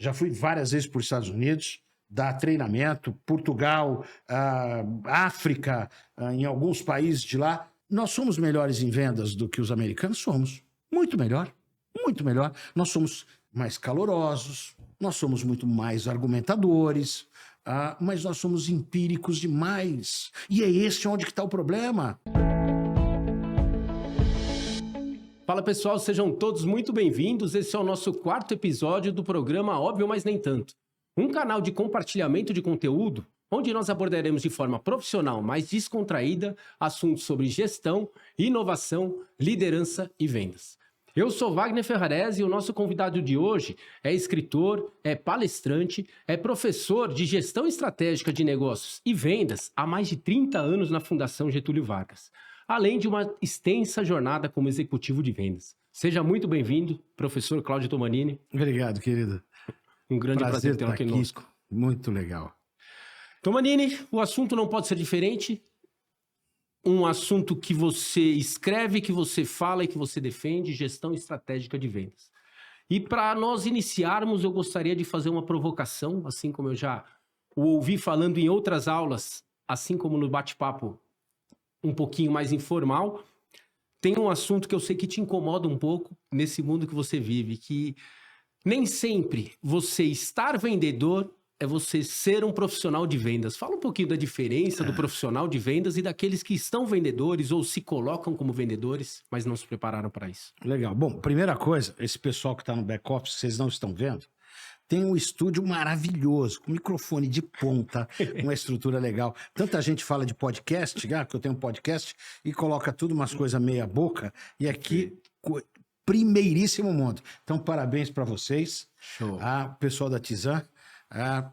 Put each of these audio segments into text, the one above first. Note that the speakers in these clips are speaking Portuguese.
já fui várias vezes para os Estados Unidos, dar treinamento, Portugal, África, em alguns países de lá. Nós somos melhores em vendas do que os americanos? Somos. Muito melhor. Muito melhor. Nós somos mais calorosos, nós somos muito mais argumentadores, mas nós somos empíricos demais. E é esse onde que está o problema. Fala pessoal, sejam todos muito bem-vindos. Esse é o nosso 4º episódio do programa Óbvio, mas nem tanto. Um canal de compartilhamento de conteúdo onde nós abordaremos de forma profissional, mais descontraída, assuntos sobre gestão, inovação, liderança e vendas. Eu sou Wagner Ferrarese e o nosso convidado de hoje é escritor, é palestrante, é professor de gestão estratégica de negócios e vendas há mais de 30 anos na Fundação Getúlio Vargas, além de uma extensa jornada como executivo de vendas. Seja muito bem-vindo, professor Cláudio Tomanini. Obrigado, querido. Um grande prazer tê-lo aqui conosco. Muito legal. Tomanini, o assunto não pode ser diferente. Um assunto que você escreve, que você fala e que você defende, gestão estratégica de vendas. E para nós iniciarmos, eu gostaria de fazer uma provocação, assim como eu já o ouvi falando em outras aulas, assim como no bate-papo um pouquinho mais informal. Tem um assunto que eu sei que te incomoda um pouco nesse mundo que você vive, que nem sempre você estar vendedor é você ser um profissional de vendas. Fala um pouquinho da diferença do profissional de vendas e daqueles que estão vendedores ou se colocam como vendedores, mas não se prepararam para isso. Legal. Bom, primeira coisa, esse pessoal que está no back-office, vocês não estão vendo, tem um estúdio maravilhoso, com microfone de ponta, uma estrutura legal. Tanta gente fala de podcast, que eu tenho um podcast, e coloca tudo umas coisas meia boca, e aqui, primeiríssimo mundo. Então, parabéns para vocês. Show. Pessoal da Tizan.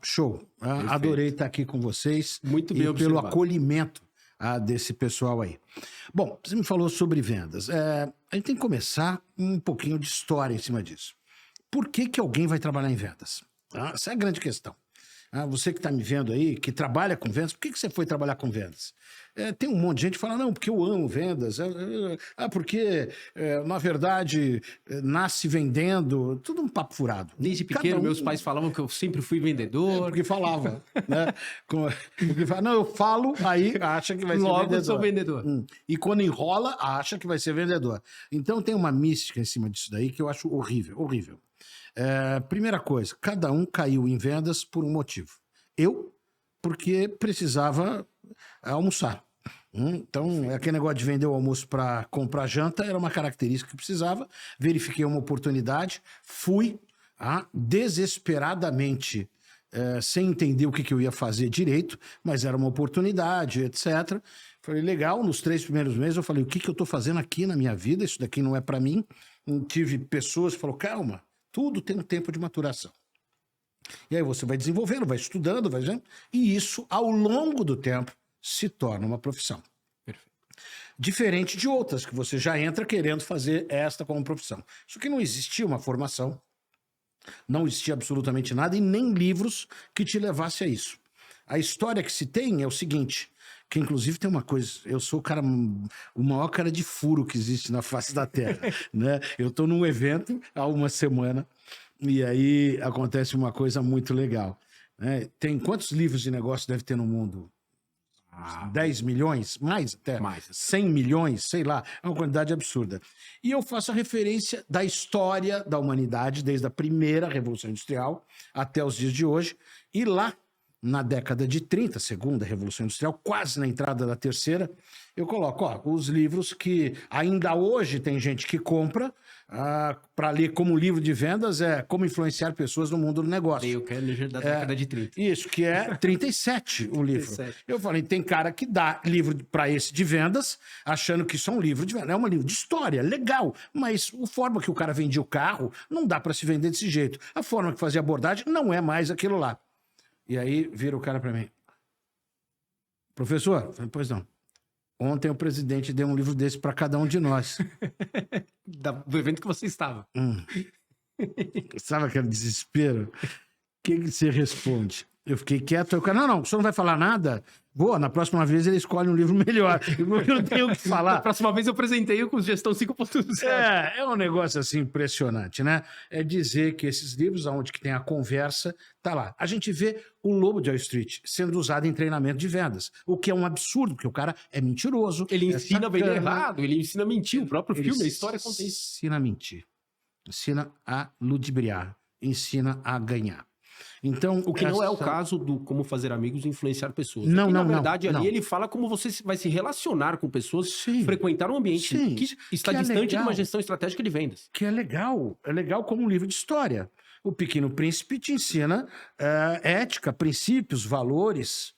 Show. Adorei estar aqui com vocês. Muito bem e observado. pelo acolhimento desse pessoal aí. Bom, você me falou sobre vendas. A gente tem que começar um pouquinho de história em cima disso. Por que alguém vai trabalhar em vendas? Essa é a grande questão. Você que está me vendo aí, que trabalha com vendas, por que você foi trabalhar com vendas? Tem um monte de gente que fala, não, porque eu amo vendas, porque, na verdade, nasce vendendo, tudo um papo furado. Desde pequeno, meus pais falavam que eu sempre fui vendedor. Porque falava, né? Porque fala, não, eu falo, aí acha que vai ser Logo vendedor. sou vendedor. E quando enrola, acha que vai ser vendedor. Então tem uma mística em cima disso daí que eu acho horrível, horrível. Primeira coisa, cada um caiu em vendas por um motivo. Eu, porque precisava almoçar. Então, aquele negócio de vender o almoço para comprar janta era uma característica que precisava. Verifiquei uma oportunidade, fui desesperadamente, sem entender o que eu ia fazer direito, mas era uma oportunidade, etc. Falei, legal, nos 3 primeiros meses eu falei, o que eu estou fazendo aqui na minha vida? Isso daqui não é para mim. Tive pessoas que falaram, calma, tudo tem um tempo de maturação. E aí você vai desenvolvendo, vai estudando, vai vendo, e isso, ao longo do tempo, se torna uma profissão. Perfeito. Diferente de outras, que você já entra querendo fazer esta como profissão. Isso que não existia uma formação, não existia absolutamente nada, e nem livros que te levasse a isso. A história que se tem é o seguinte, que inclusive tem uma coisa, eu sou o maior cara de furo que existe na face da Terra, né? Eu estou num evento há uma semana, e aí acontece uma coisa muito legal, né? Tem quantos livros de negócio deve ter no mundo? 10 milhões? Mais até? Mais. 100 milhões? Sei lá. É uma quantidade absurda. E eu faço a referência da história da humanidade, desde a primeira Revolução Industrial até os dias de hoje. E lá, na década de 30, segunda Revolução Industrial, quase na entrada da terceira, eu coloco os livros que ainda hoje tem gente que compra para ler como livro de vendas, Como Influenciar Pessoas no Mundo do Negócio. Eu quero ler da década de 30. Isso, que é 37 o livro. 37. Eu falei, tem cara que dá livro para esse de vendas, achando que isso é um livro de vendas. É um livro de história, legal, mas a forma que o cara vendia o carro não dá para se vender desse jeito. A forma que fazia abordagem não é mais aquilo lá. E aí vira o cara para mim. Professor, eu falei, pois não. Ontem o presidente deu um livro desse para cada um de nós. Do evento que você estava. Sabe aquele desespero? O que você responde? Eu fiquei quieto. Aí o cara, não, o senhor não vai falar nada? Vou, na próxima vez ele escolhe um livro melhor. Eu não tenho o que Na falar. próxima vez eu apresentei com Gestão 5.0. É um negócio assim impressionante, né? É dizer que esses livros, onde que tem a conversa, tá lá. A gente vê o Lobo de Wall Street sendo usado em treinamento de vendas, o que é um absurdo, porque o cara é mentiroso. Ele é ensina a vender sacana. errado, ele ensina a mentir. O próprio Ele filme, a história conta isso. ensina a mentir, ensina a ludibriar, ensina a ganhar. Então, O que não é o caso do Como Fazer Amigos e Influenciar Pessoas. Não, Aqui, não, na verdade, não, ali não. ele fala como você vai se relacionar com pessoas, Sim. frequentar um ambiente Sim. que está Que é distante de uma legal. gestão estratégica de vendas. Que é legal como um livro de história. O Pequeno Príncipe te ensina ética, princípios, valores,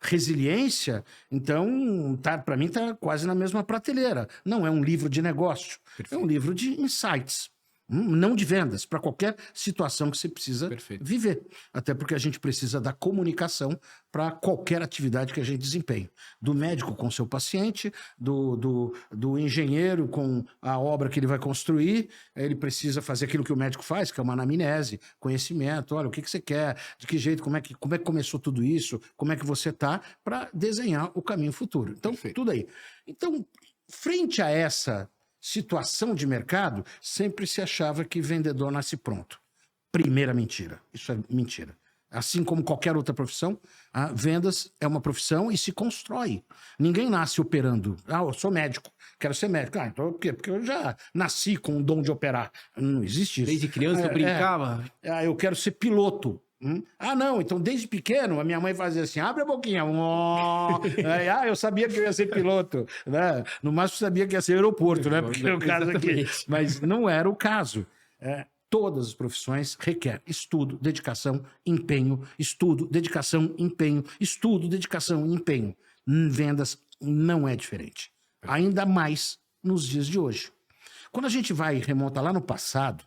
resiliência. Então, para mim, tá quase na mesma prateleira. Não é um livro de negócio, é um livro de insights. Não de vendas, para qualquer situação que você precisa viver. Até porque a gente precisa da comunicação para qualquer atividade que a gente desempenhe. Do médico com seu paciente, do engenheiro com a obra que ele vai construir, ele precisa fazer aquilo que o médico faz, que é uma anamnese, conhecimento. Olha, o que você quer, de que jeito, como é que começou tudo isso, como é que você está, para desenhar o caminho futuro. Então, tudo aí. Então, frente a essa situação de mercado, sempre se achava que vendedor nasce pronto. Primeira mentira. Isso é mentira. Assim como qualquer outra profissão, vendas é uma profissão e se constrói. Ninguém nasce operando. Eu sou médico, quero ser médico. Então por quê? Porque eu já nasci com o dom de operar. Não existe isso. Desde criança eu brincava. Eu quero ser piloto. Não, então desde pequeno a minha mãe fazia assim, abre a boquinha. Eu sabia que eu ia ser piloto, né? No máximo sabia que ia ser aeroporto, né? Porque o caso aqui. Mas não era o caso. Todas as profissões requerem estudo, dedicação, empenho, estudo, dedicação, empenho, estudo, dedicação, empenho. Vendas não é diferente. Ainda mais nos dias de hoje. Quando a gente vai remontar lá no passado,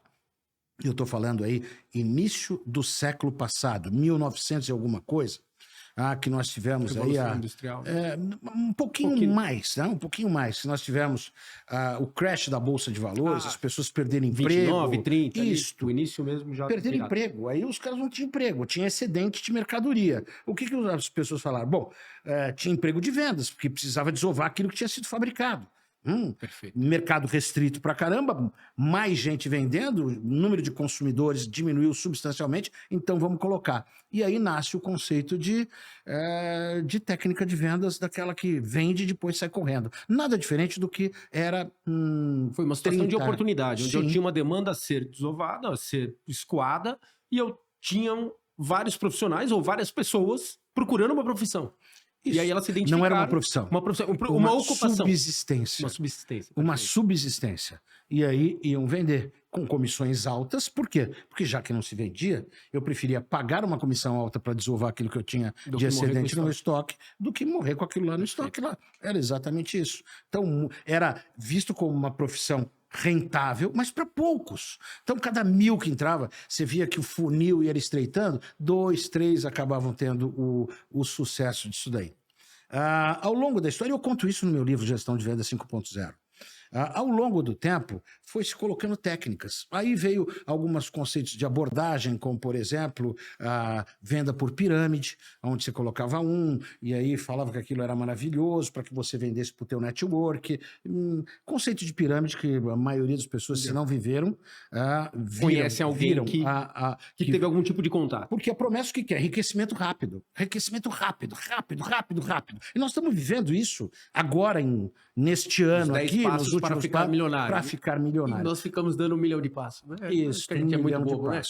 eu estou falando aí, início do século passado, 1900 e alguma coisa, que nós tivemos aí industrial. um pouquinho mais, né? Um pouquinho mais. Nós tivemos o crash da Bolsa de Valores, as pessoas perderem emprego. 29, 30, Isto. O início mesmo já... Perder emprego. Aí os caras não tinham emprego, tinha excedente de mercadoria. O que as pessoas falaram? Bom, tinha emprego de vendas, porque precisava desovar aquilo que tinha sido fabricado. Mercado restrito pra caramba, mais gente vendendo, o número de consumidores diminuiu substancialmente, então vamos colocar. E aí nasce o conceito de técnica de vendas, daquela que vende e depois sai correndo. Nada diferente do que era... Foi uma situação de oportunidade, onde eu Sim. tinha uma demanda a ser desovada, a ser escoada, e eu tinha vários profissionais ou várias pessoas procurando uma profissão. Isso. E aí ela se identificaram... Não era uma profissão. Uma ocupação. Subsistência. Uma subsistência. Uma perfeito. subsistência. E aí iam vender com comissões altas. Por quê? Porque já que não se vendia, eu preferia pagar uma comissão alta para desovar aquilo que eu tinha de excedente no meu estoque do que morrer com aquilo lá no estoque lá. Era exatamente isso. Então, era visto como uma profissão rentável, mas para poucos. Então, cada 1000 que entrava, você via que o funil ia estreitando, 2, 3 acabavam tendo o sucesso disso daí. Ao longo da história, eu conto isso no meu livro Gestão de Venda 5.0. Ao longo do tempo, foi se colocando técnicas. Aí veio alguns conceitos de abordagem, como, por exemplo, a venda por pirâmide, onde você colocava e aí falava que aquilo era maravilhoso para que você vendesse para o teu network. Conceito de pirâmide que a maioria das pessoas, se não viveram, Conhecem alguém que teve algum tipo de contato. Porque a promessa que é enriquecimento rápido. Enriquecimento rápido. E nós estamos vivendo isso agora, neste ano aqui, nos últimos para ficar milionário. Para ficar milionário. E nós ficamos dando 1 milhão de passos. Isso, a gente é muito bobo, né?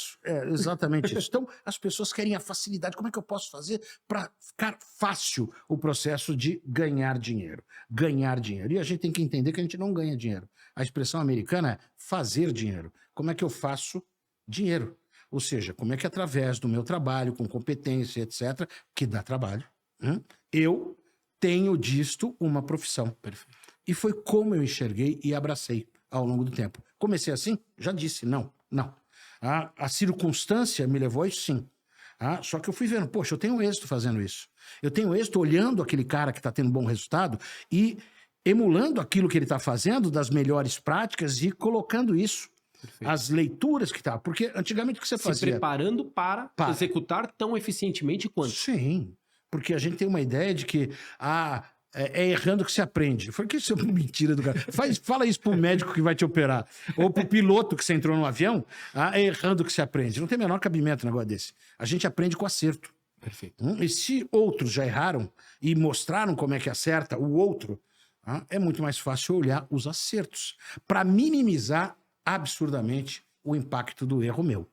Exatamente isso. Então, as pessoas querem a facilidade. Como é que eu posso fazer para ficar fácil o processo de ganhar dinheiro? Ganhar dinheiro. E a gente tem que entender que a gente não ganha dinheiro. A expressão americana é fazer dinheiro. Como é que eu faço dinheiro? Ou seja, como é que através do meu trabalho, com competência, etc., que dá trabalho, eu tenho disto uma profissão. Perfeito. E foi como eu enxerguei e abracei ao longo do tempo. Comecei assim? Já disse, não. A circunstância me levou a isso, sim. Só que eu fui vendo, poxa, eu tenho êxito fazendo isso. Eu tenho êxito olhando aquele cara que está tendo bom resultado e emulando aquilo que ele está fazendo, das melhores práticas e colocando isso. Perfeito. as leituras que tá. Porque antigamente o que você Se fazia? preparando para executar tão eficientemente quanto. Sim, porque a gente tem uma ideia de que é errando que se aprende. Eu falei, que isso é uma mentira do cara. Fala isso pro médico que vai te operar. Ou pro piloto que você entrou no avião, é errando que se aprende. Não tem o menor cabimento um negócio desse. A gente aprende com acerto. Perfeito. E se outros já erraram e mostraram como é que acerta o outro, é muito mais fácil olhar os acertos para minimizar absurdamente o impacto do erro meu.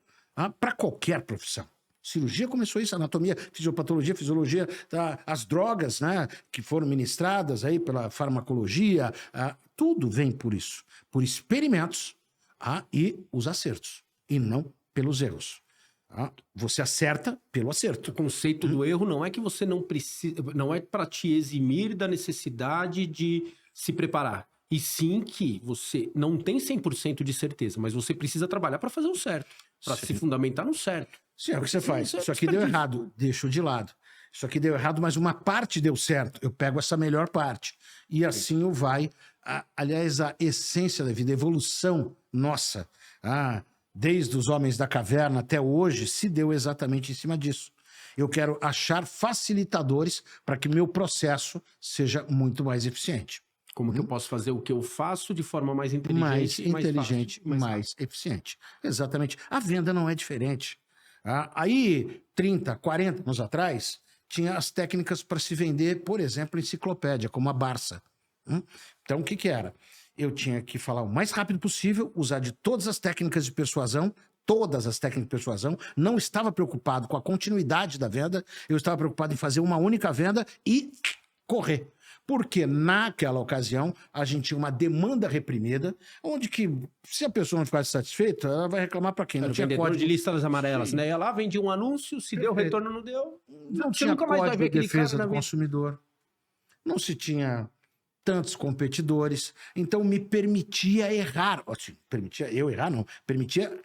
Para qualquer profissão. Cirurgia começou isso, anatomia, fisiopatologia, fisiologia, tá? As drogas, né, que foram ministradas aí pela farmacologia, tudo vem por isso, por experimentos e os acertos, e não pelos erros. Você acerta pelo acerto. O conceito do erro não é que você não precisa, não é para te eximir da necessidade de se preparar. E sim que você não tem 100% de certeza, mas você precisa trabalhar para fazer o certo, para se fundamentar no certo. Sim, é o que você faz. Isso é Isso aqui deu errado, deixo de lado. Isso aqui deu errado, mas uma parte deu certo. Eu pego essa melhor parte. E assim o vai. Aliás, a essência da vida, a evolução nossa, desde os homens da caverna até hoje, se deu exatamente em cima disso. Eu quero achar facilitadores para que meu processo seja muito mais eficiente. Como que eu posso fazer o que eu faço de forma mais inteligente, mais eficiente. Exatamente. A venda não é diferente. Aí, 30, 40 anos atrás, tinha as técnicas para se vender, por exemplo, enciclopédia, como a Barça. Então, o que era? Eu tinha que falar o mais rápido possível, usar de todas as técnicas de persuasão, não estava preocupado com a continuidade da venda, eu estava preocupado em fazer uma única venda e correr. Porque naquela ocasião a gente tinha uma demanda reprimida, onde que se a pessoa não ficasse satisfeita, ela vai reclamar para quem? Não tinha vendedor código de listas amarelas, Sim. né? Ia lá, vendia um anúncio, se deu retorno, não deu. Não Você tinha nunca mais vai código ver de aquele cara defesa na do vida. consumidor. Não se tinha tantos competidores, então me permitia errar. Assim, permitia eu errar, não. Permitia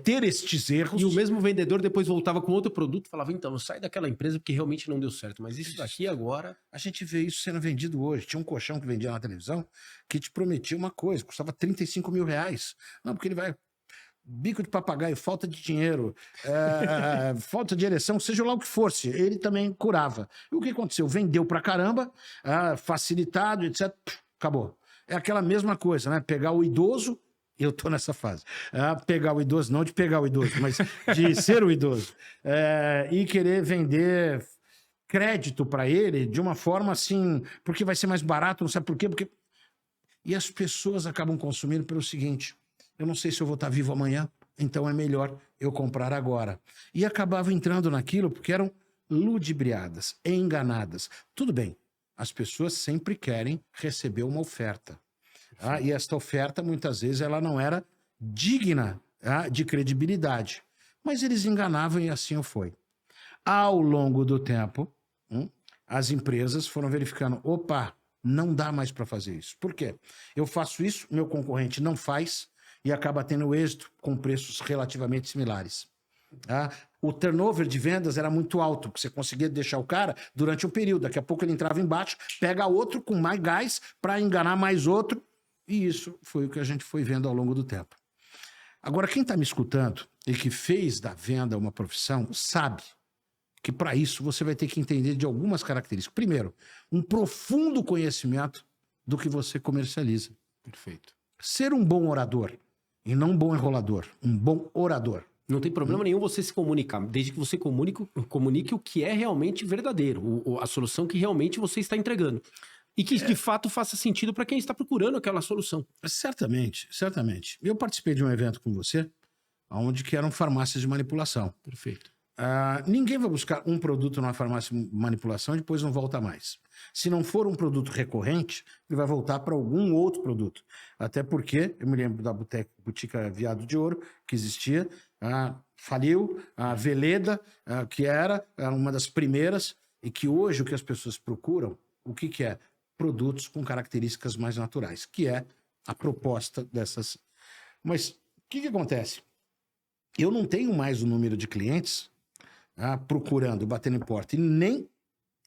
ter estes erros. E o mesmo vendedor depois voltava com outro produto e falava, então, sai daquela empresa porque realmente não deu certo. Mas isso daqui agora... A gente vê isso sendo vendido hoje. Tinha um colchão que vendia na televisão que te prometia uma coisa, custava 35 mil reais. Não, porque ele vai... Bico de papagaio, falta de dinheiro, falta de ereção, seja lá o que fosse, ele também curava. E o que aconteceu? Vendeu pra caramba, facilitado, etc. Acabou. É aquela mesma coisa, né? Pegar o idoso, eu tô nessa fase, pegar o idoso, não de pegar o idoso, mas de ser o idoso, e querer vender crédito para ele de uma forma assim, porque vai ser mais barato, não sabe por quê, porque... E as pessoas acabam consumindo pelo seguinte... Eu não sei se eu vou estar vivo amanhã, então é melhor eu comprar agora. E acabava entrando naquilo porque eram ludibriadas, enganadas. Tudo bem, as pessoas sempre querem receber uma oferta. E esta oferta, muitas vezes, ela não era digna de credibilidade. Mas eles enganavam e assim foi. Ao longo do tempo, as empresas foram verificando, opa, não dá mais para fazer isso. Por quê? Eu faço isso, meu concorrente não faz... e acaba tendo êxito com preços relativamente similares. O turnover de vendas era muito alto, porque você conseguia deixar o cara durante um período, daqui a pouco ele entrava embaixo, pega outro com mais gás para enganar mais outro, e isso foi o que a gente foi vendo ao longo do tempo. Agora, quem está me escutando e que fez da venda uma profissão, sabe que para isso você vai ter que entender de algumas características. Primeiro, um profundo conhecimento do que você comercializa. Perfeito. Ser um bom orador, e não um bom enrolador, um bom orador. Não tem problema nenhum você se comunicar, desde que você comunique o que é realmente verdadeiro, a solução que realmente você está entregando. E que, de fato, faça sentido para quem está procurando aquela solução. Certamente, certamente. Eu participei de um evento com você, onde que eram farmácias de manipulação. Perfeito. Ninguém vai buscar um produto numa farmácia de manipulação e depois não volta mais. Se não for um produto recorrente, ele vai voltar para algum outro produto. Até porque, eu me lembro da Botica Viado de Ouro, que existia, faliu, a Veleda, que era uma das primeiras, e que hoje o que as pessoas procuram, o que é? Produtos com características mais naturais, que é a proposta dessas. Mas o que acontece? Eu não tenho mais o número de clientes procurando, batendo em porta, e nem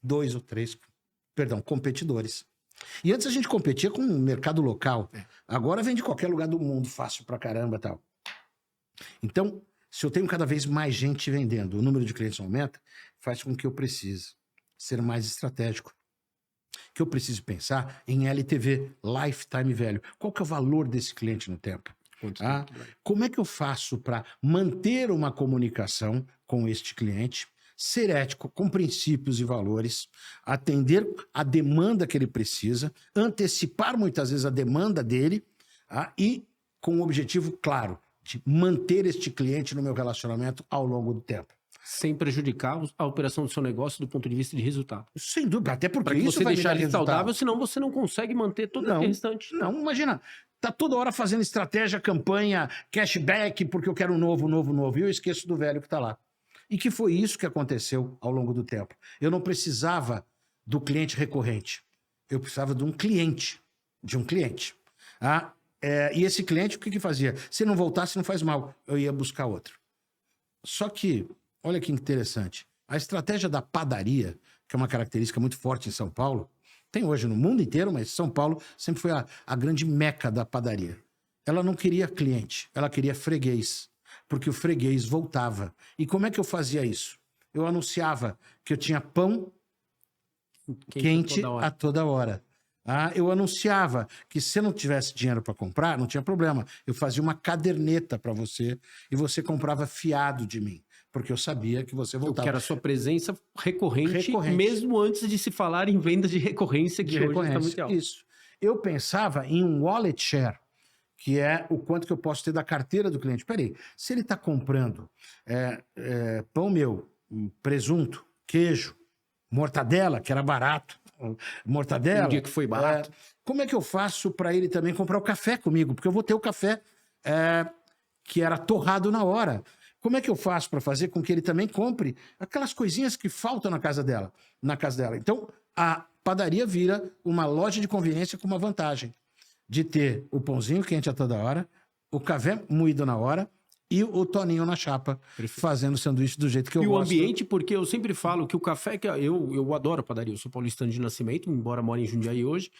2 ou 3, competidores. E antes a gente competia com o mercado local. Agora vem de qualquer lugar do mundo, fácil pra caramba e tal. Então, se eu tenho cada vez mais gente vendendo, o número de clientes aumenta, faz com que eu precise ser mais estratégico. Que eu precise pensar em LTV, Lifetime Value. Qual que é o valor desse cliente no tempo? Como é que eu faço para manter uma comunicação com este cliente, ser ético, com princípios e valores, atender a demanda que ele precisa, antecipar muitas vezes a demanda dele, e com um objetivo claro, de manter este cliente no meu relacionamento ao longo do tempo. Sem prejudicar a operação do seu negócio do ponto de vista de resultado. Sem dúvida, até porque Para que isso você vai me deixar dar ele resultado. saudável, senão você não consegue manter todo o restante. Não, imagina, tá toda hora fazendo estratégia, campanha, cashback, porque eu quero um novo, e eu esqueço do velho que tá lá. E que foi isso que aconteceu ao longo do tempo. Eu não precisava do cliente recorrente, eu precisava de um cliente, e esse cliente, o que fazia? Se não voltasse, não faz mal, eu ia buscar outro. Só que, olha que interessante, a estratégia da padaria, que é uma característica muito forte em São Paulo, tem hoje no mundo inteiro, mas São Paulo sempre foi a grande meca da padaria. Ela não queria cliente, ela queria freguês, porque o freguês voltava. E como é que eu fazia isso? Eu anunciava que eu tinha pão quente a toda hora. Eu anunciava que se eu não tivesse dinheiro para comprar, não tinha problema. Eu fazia uma caderneta para você e você comprava fiado de mim, porque eu sabia que você voltava. Que era a sua presença recorrente, mesmo antes de se falar em vendas de recorrência, que hoje está muito alto. Isso. Eu pensava em um wallet share, que é o quanto que eu posso ter da carteira do cliente. Peraí, se ele está comprando pão meu, presunto, queijo, mortadela, que era barato, mortadela. Um dia que foi barato. Como é que eu faço para ele também comprar o café comigo? Porque eu vou ter o café que era torrado na hora. Como é que eu faço para fazer com que ele também compre aquelas coisinhas que faltam na casa dela? Então, a padaria vira uma loja de conveniência com uma vantagem de ter o pãozinho quente a toda hora, o café moído na hora e o Toninho na chapa, fazendo sanduíche do jeito que eu gosto. E o ambiente, porque eu sempre falo que o café, eu adoro a padaria, eu sou paulistano de nascimento, embora more em Jundiaí hoje,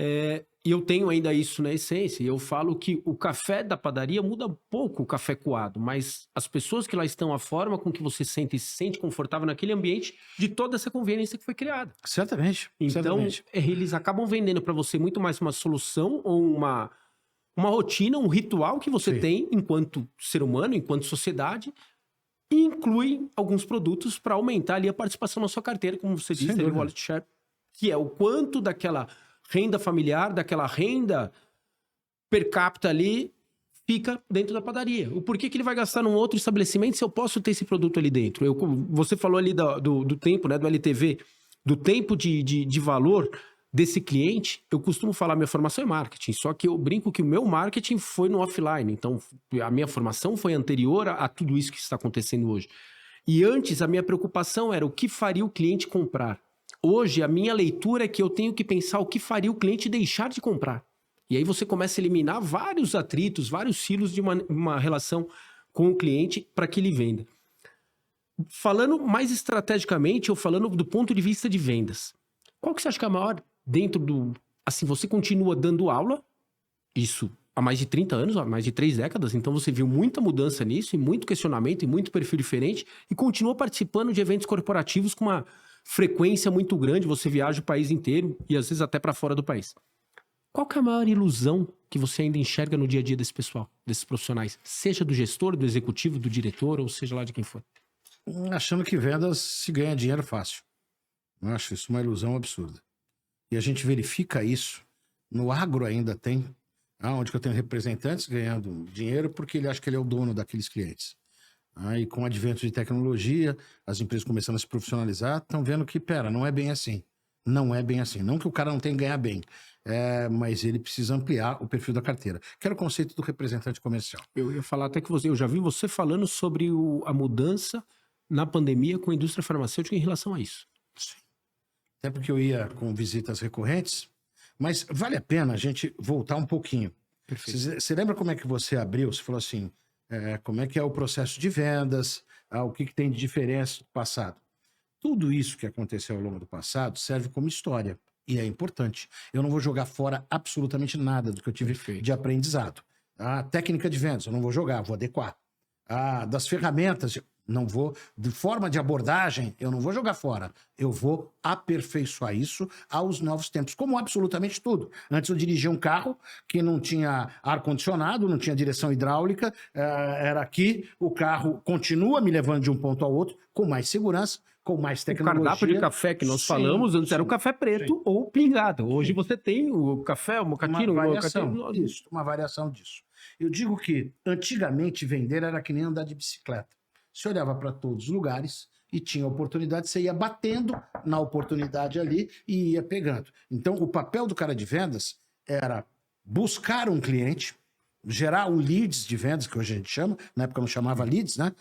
e eu tenho ainda isso na essência, e eu falo que o café da padaria muda pouco o café coado, mas as pessoas que lá estão, a forma com que você se sente confortável naquele ambiente, de toda essa conveniência que foi criada. Certamente. Então, eles acabam vendendo para você muito mais uma solução ou uma rotina, um ritual que você tem enquanto ser humano, enquanto sociedade, e inclui alguns produtos para aumentar ali a participação na sua carteira, como você disse, o wallet share, que é o quanto daquela renda familiar, daquela renda per capita ali, fica dentro da padaria. O porquê que ele vai gastar num outro estabelecimento se eu posso ter esse produto ali dentro? Você falou ali do tempo, né, do LTV, do tempo de valor desse cliente. Eu costumo falar, minha formação é marketing, só que eu brinco que o meu marketing foi no offline, então a minha formação foi anterior a tudo isso que está acontecendo hoje. E antes a minha preocupação era o que faria o cliente comprar. Hoje a minha leitura é que eu tenho que pensar o que faria o cliente deixar de comprar. E aí você começa a eliminar vários atritos, vários silos de uma relação com o cliente para que ele venda. Falando mais estrategicamente ou falando do ponto de vista de vendas, qual que você acha que é a maior dentro do... Assim, você continua dando aula, isso há mais de 30 anos, há mais de 3 décadas, então você viu muita mudança nisso, e muito questionamento, e muito perfil diferente, e continua participando de eventos corporativos com uma frequência muito grande, você viaja o país inteiro, e às vezes até para fora do país. Qual que é a maior ilusão que você ainda enxerga no dia a dia desse pessoal, desses profissionais? Seja do gestor, do executivo, do diretor, ou seja lá de quem for. Achando que vendas se ganha dinheiro fácil. Eu acho isso uma ilusão absurda. E a gente verifica isso. No agro ainda tem, onde que eu tenho representantes ganhando dinheiro porque ele acha que ele é o dono daqueles clientes. E com o advento de tecnologia, as empresas começando a se profissionalizar, estão vendo que, não é bem assim. Não é bem assim. Não que o cara não tenha que ganhar bem, mas ele precisa ampliar o perfil da carteira. Que era o conceito do representante comercial. Eu ia falar até que eu já vi você falando sobre a mudança na pandemia com a indústria farmacêutica em relação a isso. Sim. Até porque eu ia com visitas recorrentes, mas vale a pena a gente voltar um pouquinho. Você lembra como é que você abriu? Você falou assim, como é que é o processo de vendas, o que tem de diferença do passado. Tudo isso que aconteceu ao longo do passado serve como história e é importante. Eu não vou jogar fora absolutamente nada do que eu tive de aprendizado. A técnica de vendas, eu não vou jogar, vou adequar. das ferramentas. Não vou, de forma de abordagem, eu não vou jogar fora. Eu vou aperfeiçoar isso aos novos tempos, como absolutamente tudo. Antes eu dirigia um carro que não tinha ar-condicionado, não tinha direção hidráulica, era aqui, o carro continua me levando de um ponto ao outro, com mais segurança, com mais O tecnologia. cardápio de café que nós falamos antes era o café preto ou pingado. Hoje você tem o café, o mocatino, uma variação disso. Eu digo que antigamente vender era que nem andar de bicicleta. Você olhava para todos os lugares e tinha oportunidade, você ia batendo na oportunidade ali e ia pegando. Então, o papel do cara de vendas era buscar um cliente, gerar o leads de vendas, que hoje a gente chama, na época não chamava leads, né?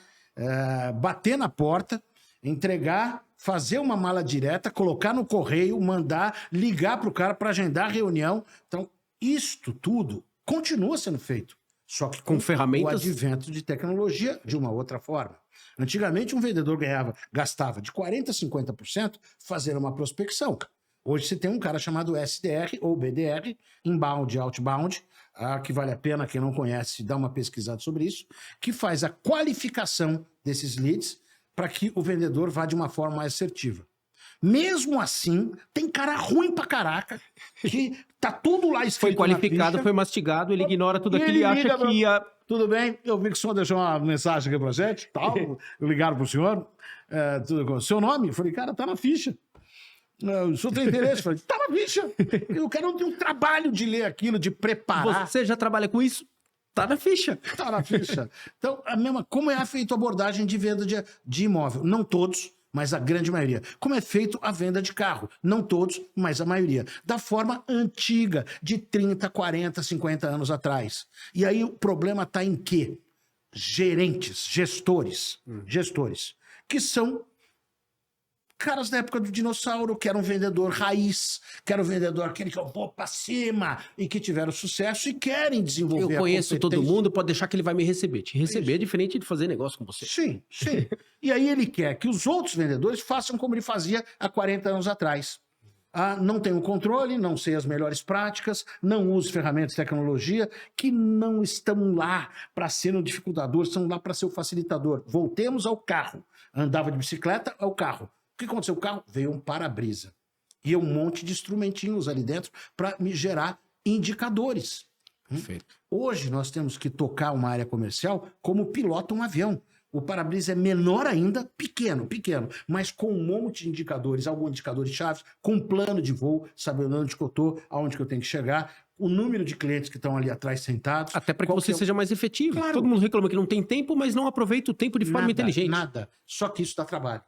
Bater na porta, entregar, fazer uma mala direta, colocar no correio, mandar, ligar para o cara para agendar a reunião. Então, isto tudo continua sendo feito. Só que com ferramentas, o advento de tecnologia de uma outra forma. Antigamente, um vendedor gastava de 40% a 50% fazendo uma prospecção. Hoje você tem um cara chamado SDR ou BDR, inbound, outbound, que vale a pena, quem não conhece, dar uma pesquisada sobre isso, que faz a qualificação desses leads para que o vendedor vá de uma forma mais assertiva. Mesmo assim, tem cara ruim pra caraca, que tá tudo lá escrito. Foi qualificado, foi mastigado, ele ignora tudo aquilo e acha que ia... Tudo bem, eu vi que o senhor deixou uma mensagem aqui pra gente, tal, ligaram pro senhor, seu nome? Eu falei, cara, tá na ficha. O senhor tem interesse? Eu falei, tá na ficha. O cara não tem um trabalho de ler aquilo, de preparar. Você já trabalha com isso? Tá na ficha. Tá na ficha. Então, como é feita a abordagem de venda de imóvel? Não todos, mas a grande maioria. Como é feito a venda de carro? Não todos, mas a maioria. Da forma antiga, de 30, 40, 50 anos atrás. E aí o problema está em quê? Gestores, que são caras da época do dinossauro, que era um vendedor raiz, que era um vendedor aquele que eu vou pra cima, e que tiveram sucesso e querem desenvolver. Eu conheço todo mundo, pode deixar que ele vai me receber. Te receber é diferente de fazer negócio com você. Sim. E aí ele quer que os outros vendedores façam como ele fazia há 40 anos atrás. Não tenho controle, não sei as melhores práticas, não uso ferramentas de tecnologia, que não estão lá para ser um dificultador, estão lá para ser o facilitador. Voltemos ao carro. Andava de bicicleta ao carro. O que aconteceu? O carro veio um para-brisa. E um monte de instrumentinhos ali dentro para me gerar indicadores. Perfeito. Hoje nós temos que tocar uma área comercial como pilota um avião. O para-brisa é menor ainda, pequeno, mas com um monte de indicadores, alguns indicadores chaves, com um plano de voo, sabendo onde que eu estou, aonde que eu tenho que chegar, o número de clientes que estão ali atrás sentados. Até para que você seja mais efetivo. Claro. Todo mundo reclama que não tem tempo, mas não aproveita o tempo de forma inteligente. Nada. Só que isso dá trabalho.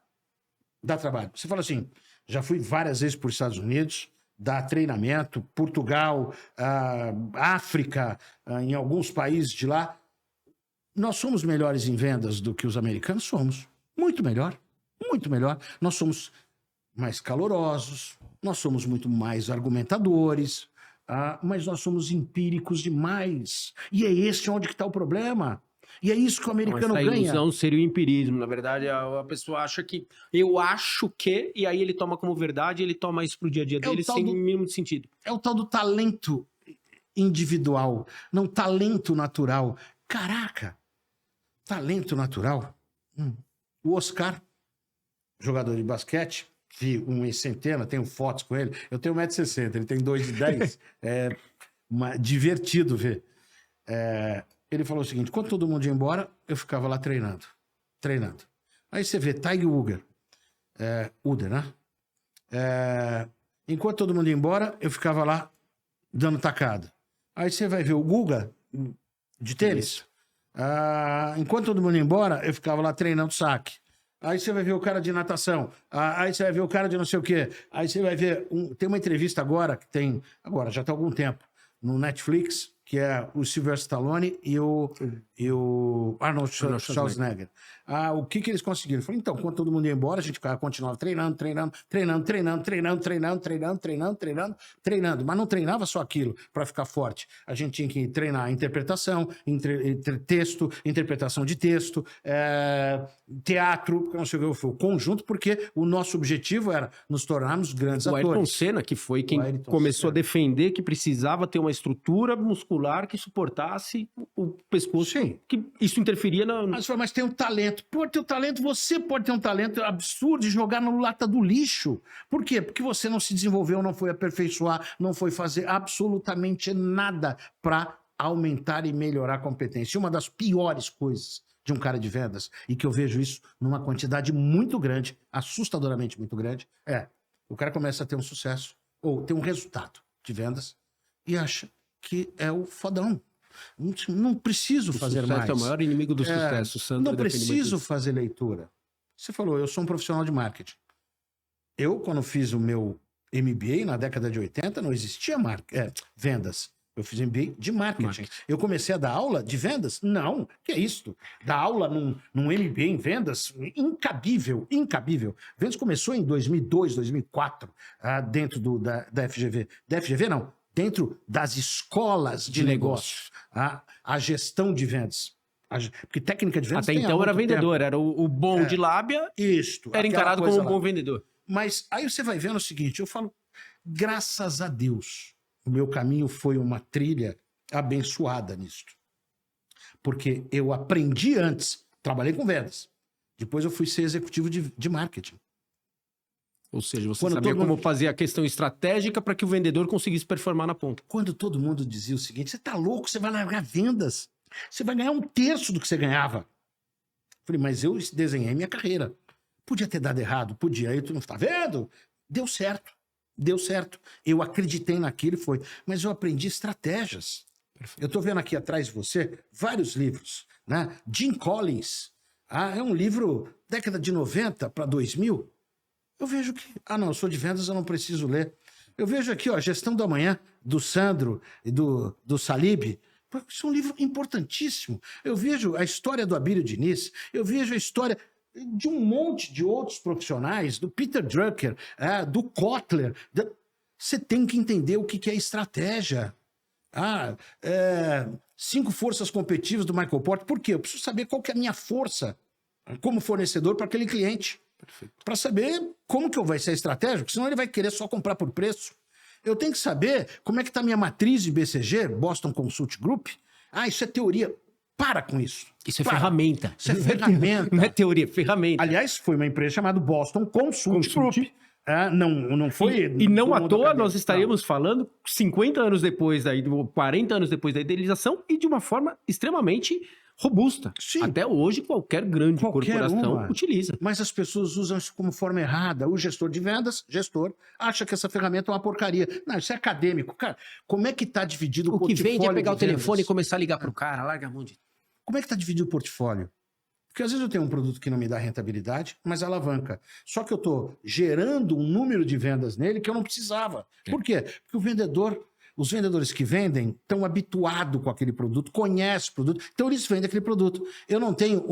Dá trabalho. Você fala assim, já fui várias vezes para os Estados Unidos, dá treinamento, Portugal, África, em alguns países de lá. Nós somos melhores em vendas do que os americanos? Somos. Muito melhor. Muito melhor. Nós somos mais calorosos, nós somos muito mais argumentadores, mas nós somos empíricos demais. E é esse onde que está o problema. E é isso que o americano ganha. Mas a ilusão seria o empirismo. Na verdade, a pessoa acha que... Eu acho que... E aí ele toma como verdade, ele toma isso pro dia a dia dele sem o mínimo de sentido. É o tal do talento individual, não talento natural. Caraca! Talento natural. O Oscar, jogador de basquete, vi em centena, tenho fotos com ele. Eu tenho 1,60 m, ele tem 2,10 m. Divertido ver. Ele falou o seguinte, quando todo mundo ia embora, eu ficava lá treinando. Aí você vê Tiger Woods, né? Enquanto todo mundo ia embora, eu ficava lá dando tacada. Aí você vai ver o Guga, de tênis. Enquanto todo mundo ia embora, eu ficava lá treinando saque. Aí você vai ver o cara de natação. Aí você vai ver o cara de não sei o quê. Aí você vai ver... Tem uma entrevista agora, já tem algum tempo, no Netflix, que é o Sylvester Stallone e o Arnold Schwarzenegger. O que eles conseguiram? Eu falei, então, quando todo mundo ia embora, a gente continuava treinando. Mas não treinava só aquilo para ficar forte. A gente tinha que treinar interpretação, interpretação de texto, teatro, não sei o que, o conjunto, porque o nosso objetivo era nos tornarmos grandes atores. O Ayrton Senna, que foi quem começou a defender que precisava ter uma estrutura muscular muscular que suportasse o pescoço. Sim. Que isso interferia na... Mas tem um talento. Pode ter um talento, você pode ter um talento absurdo de jogar na lata do lixo. Por quê? Porque você não se desenvolveu, não foi aperfeiçoar, não foi fazer absolutamente nada para aumentar e melhorar a competência. E uma das piores coisas de um cara de vendas, e que eu vejo isso numa quantidade muito grande, assustadoramente muito grande, o cara começa a ter um sucesso, ou ter um resultado de vendas, e acha que é o fodão. Não preciso fazer mais. É o maior inimigo do sucesso. Sandro Não preciso fazer leitura. Você falou, eu sou um profissional de marketing. Eu, quando fiz o meu MBA na década de 80, não existia vendas. Eu fiz MBA de marketing. Eu comecei a dar aula de vendas? Não. Que é isso? Dar aula num MBA em vendas? Incabível, incabível. Vendas começou em 2002, 2004, dentro da FGV. Da FGV, não. Dentro das escolas de negócios. A gestão de vendas. Porque técnica de vendas até então era vendedor, era o bom de lábia, era encarado como um bom vendedor. Mas aí você vai vendo o seguinte, eu falo, graças a Deus, o meu caminho foi uma trilha abençoada nisto. Porque eu aprendi antes, trabalhei com vendas. Depois eu fui ser executivo de marketing. Ou seja, você sabia como fazer a questão estratégica para que o vendedor conseguisse performar na ponta. Quando todo mundo dizia o seguinte, você tá louco, você vai largar vendas. Você vai ganhar 1/3 do que você ganhava. Falei, mas eu desenhei minha carreira. Podia ter dado errado, podia. Aí tu não está vendo? Deu certo. Deu certo. Eu acreditei naquilo e foi. Mas eu aprendi estratégias. Perfeito. Eu estou vendo aqui atrás de você vários livros. Né? Jim Collins. É um livro década de 90 para 2000. Eu vejo que... não, eu sou de vendas, eu não preciso ler. Eu vejo aqui, Gestão do Amanhã, do Sandro e do Salib. Isso é um livro importantíssimo. Eu vejo a história do Abílio Diniz, eu vejo a história de um monte de outros profissionais, do Peter Drucker, do Kotler. Você tem que entender o que é estratégia. 5 forças competitivas do Michael Porter. Por quê? Eu preciso saber qual que é a minha força como fornecedor para aquele cliente. Para saber como que vai ser a estratégia, porque senão ele vai querer só comprar por preço. Eu tenho que saber como é que está a minha matriz de BCG, Boston Consult Group. Isso é teoria. Para com isso. Isso é ferramenta. Isso é ferramenta. Não é teoria, é ferramenta. Aliás, foi uma empresa chamada Boston Consult Group. Não foi... E não à toa nós estaríamos falando 50 anos depois, 40 anos depois da idealização e de uma forma extremamente robusta. Sim. Até hoje, qualquer grande corporação utiliza. Mas as pessoas usam isso como forma errada. O gestor de vendas, acha que essa ferramenta é uma porcaria. Não, isso é acadêmico. Cara, como é que está dividido o portfólio? O que vende é pegar o telefone e começar a ligar para o cara, larga a mão de... Como é que está dividido o portfólio? Porque às vezes eu tenho um produto que não me dá rentabilidade, mas alavanca. Só que eu estou gerando um número de vendas nele que eu não precisava. Por quê? Porque os vendedores que vendem estão habituados com aquele produto, conhecem o produto, então eles vendem aquele produto. Eu não tenho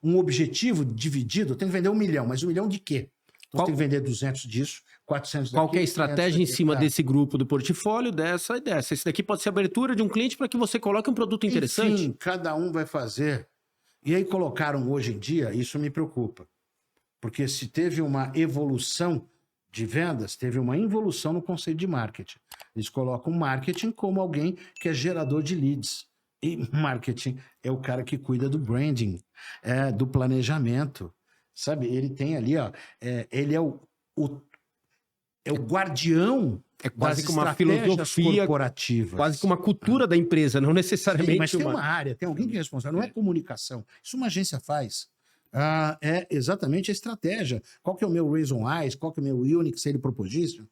um objetivo dividido, eu tenho que vender 1 milhão, mas 1 milhão de quê? Eu tenho que vender 200 disso, 400 daqui. Qual que é a estratégia em cima desse grupo do portfólio, dessa e dessa? Esse daqui pode ser a abertura de um cliente para que você coloque um produto interessante. Enfim, cada um vai fazer. E aí colocaram hoje em dia, isso me preocupa. Porque se teve uma evolução de vendas, teve uma involução no conceito de marketing. Eles colocam marketing como alguém que é gerador de leads. E marketing é o cara que cuida do branding, do planejamento. Sabe, ele tem ali, ele é o guardião quase que uma filosofia corporativas. Quase que uma cultura da empresa, não necessariamente. Sim, mas tem uma área, tem alguém que é responsável, não é comunicação. Isso uma agência faz. É exatamente a estratégia. Qual que é o meu Reason Eyes, qual que é o meu Unique Sale Proposition?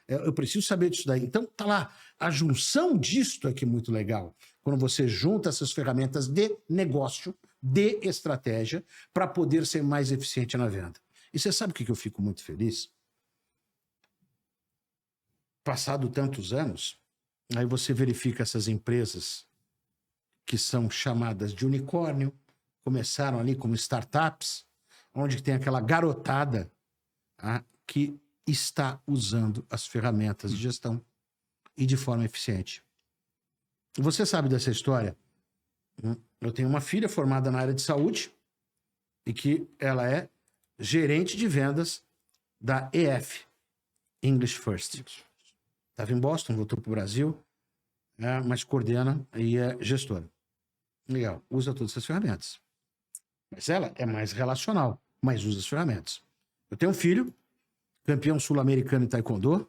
Eu preciso saber disso daí. Então, tá lá. A junção disto é que é muito legal. Quando você junta essas ferramentas de negócio, de estratégia, para poder ser mais eficiente na venda. E você sabe o que eu fico muito feliz? Passado tantos anos, aí você verifica essas empresas que são chamadas de unicórnio, começaram ali como startups, onde tem aquela garotada que está usando as ferramentas de gestão e de forma eficiente. Você sabe dessa história? Eu tenho uma filha formada na área de saúde e que ela é gerente de vendas da EF, English First. Estava em Boston, voltou para o Brasil. mas coordena e é gestora. Legal, usa todas essas ferramentas. Mas ela é mais relacional, mas usa as ferramentas. Eu tenho um filho, campeão sul-americano em taekwondo,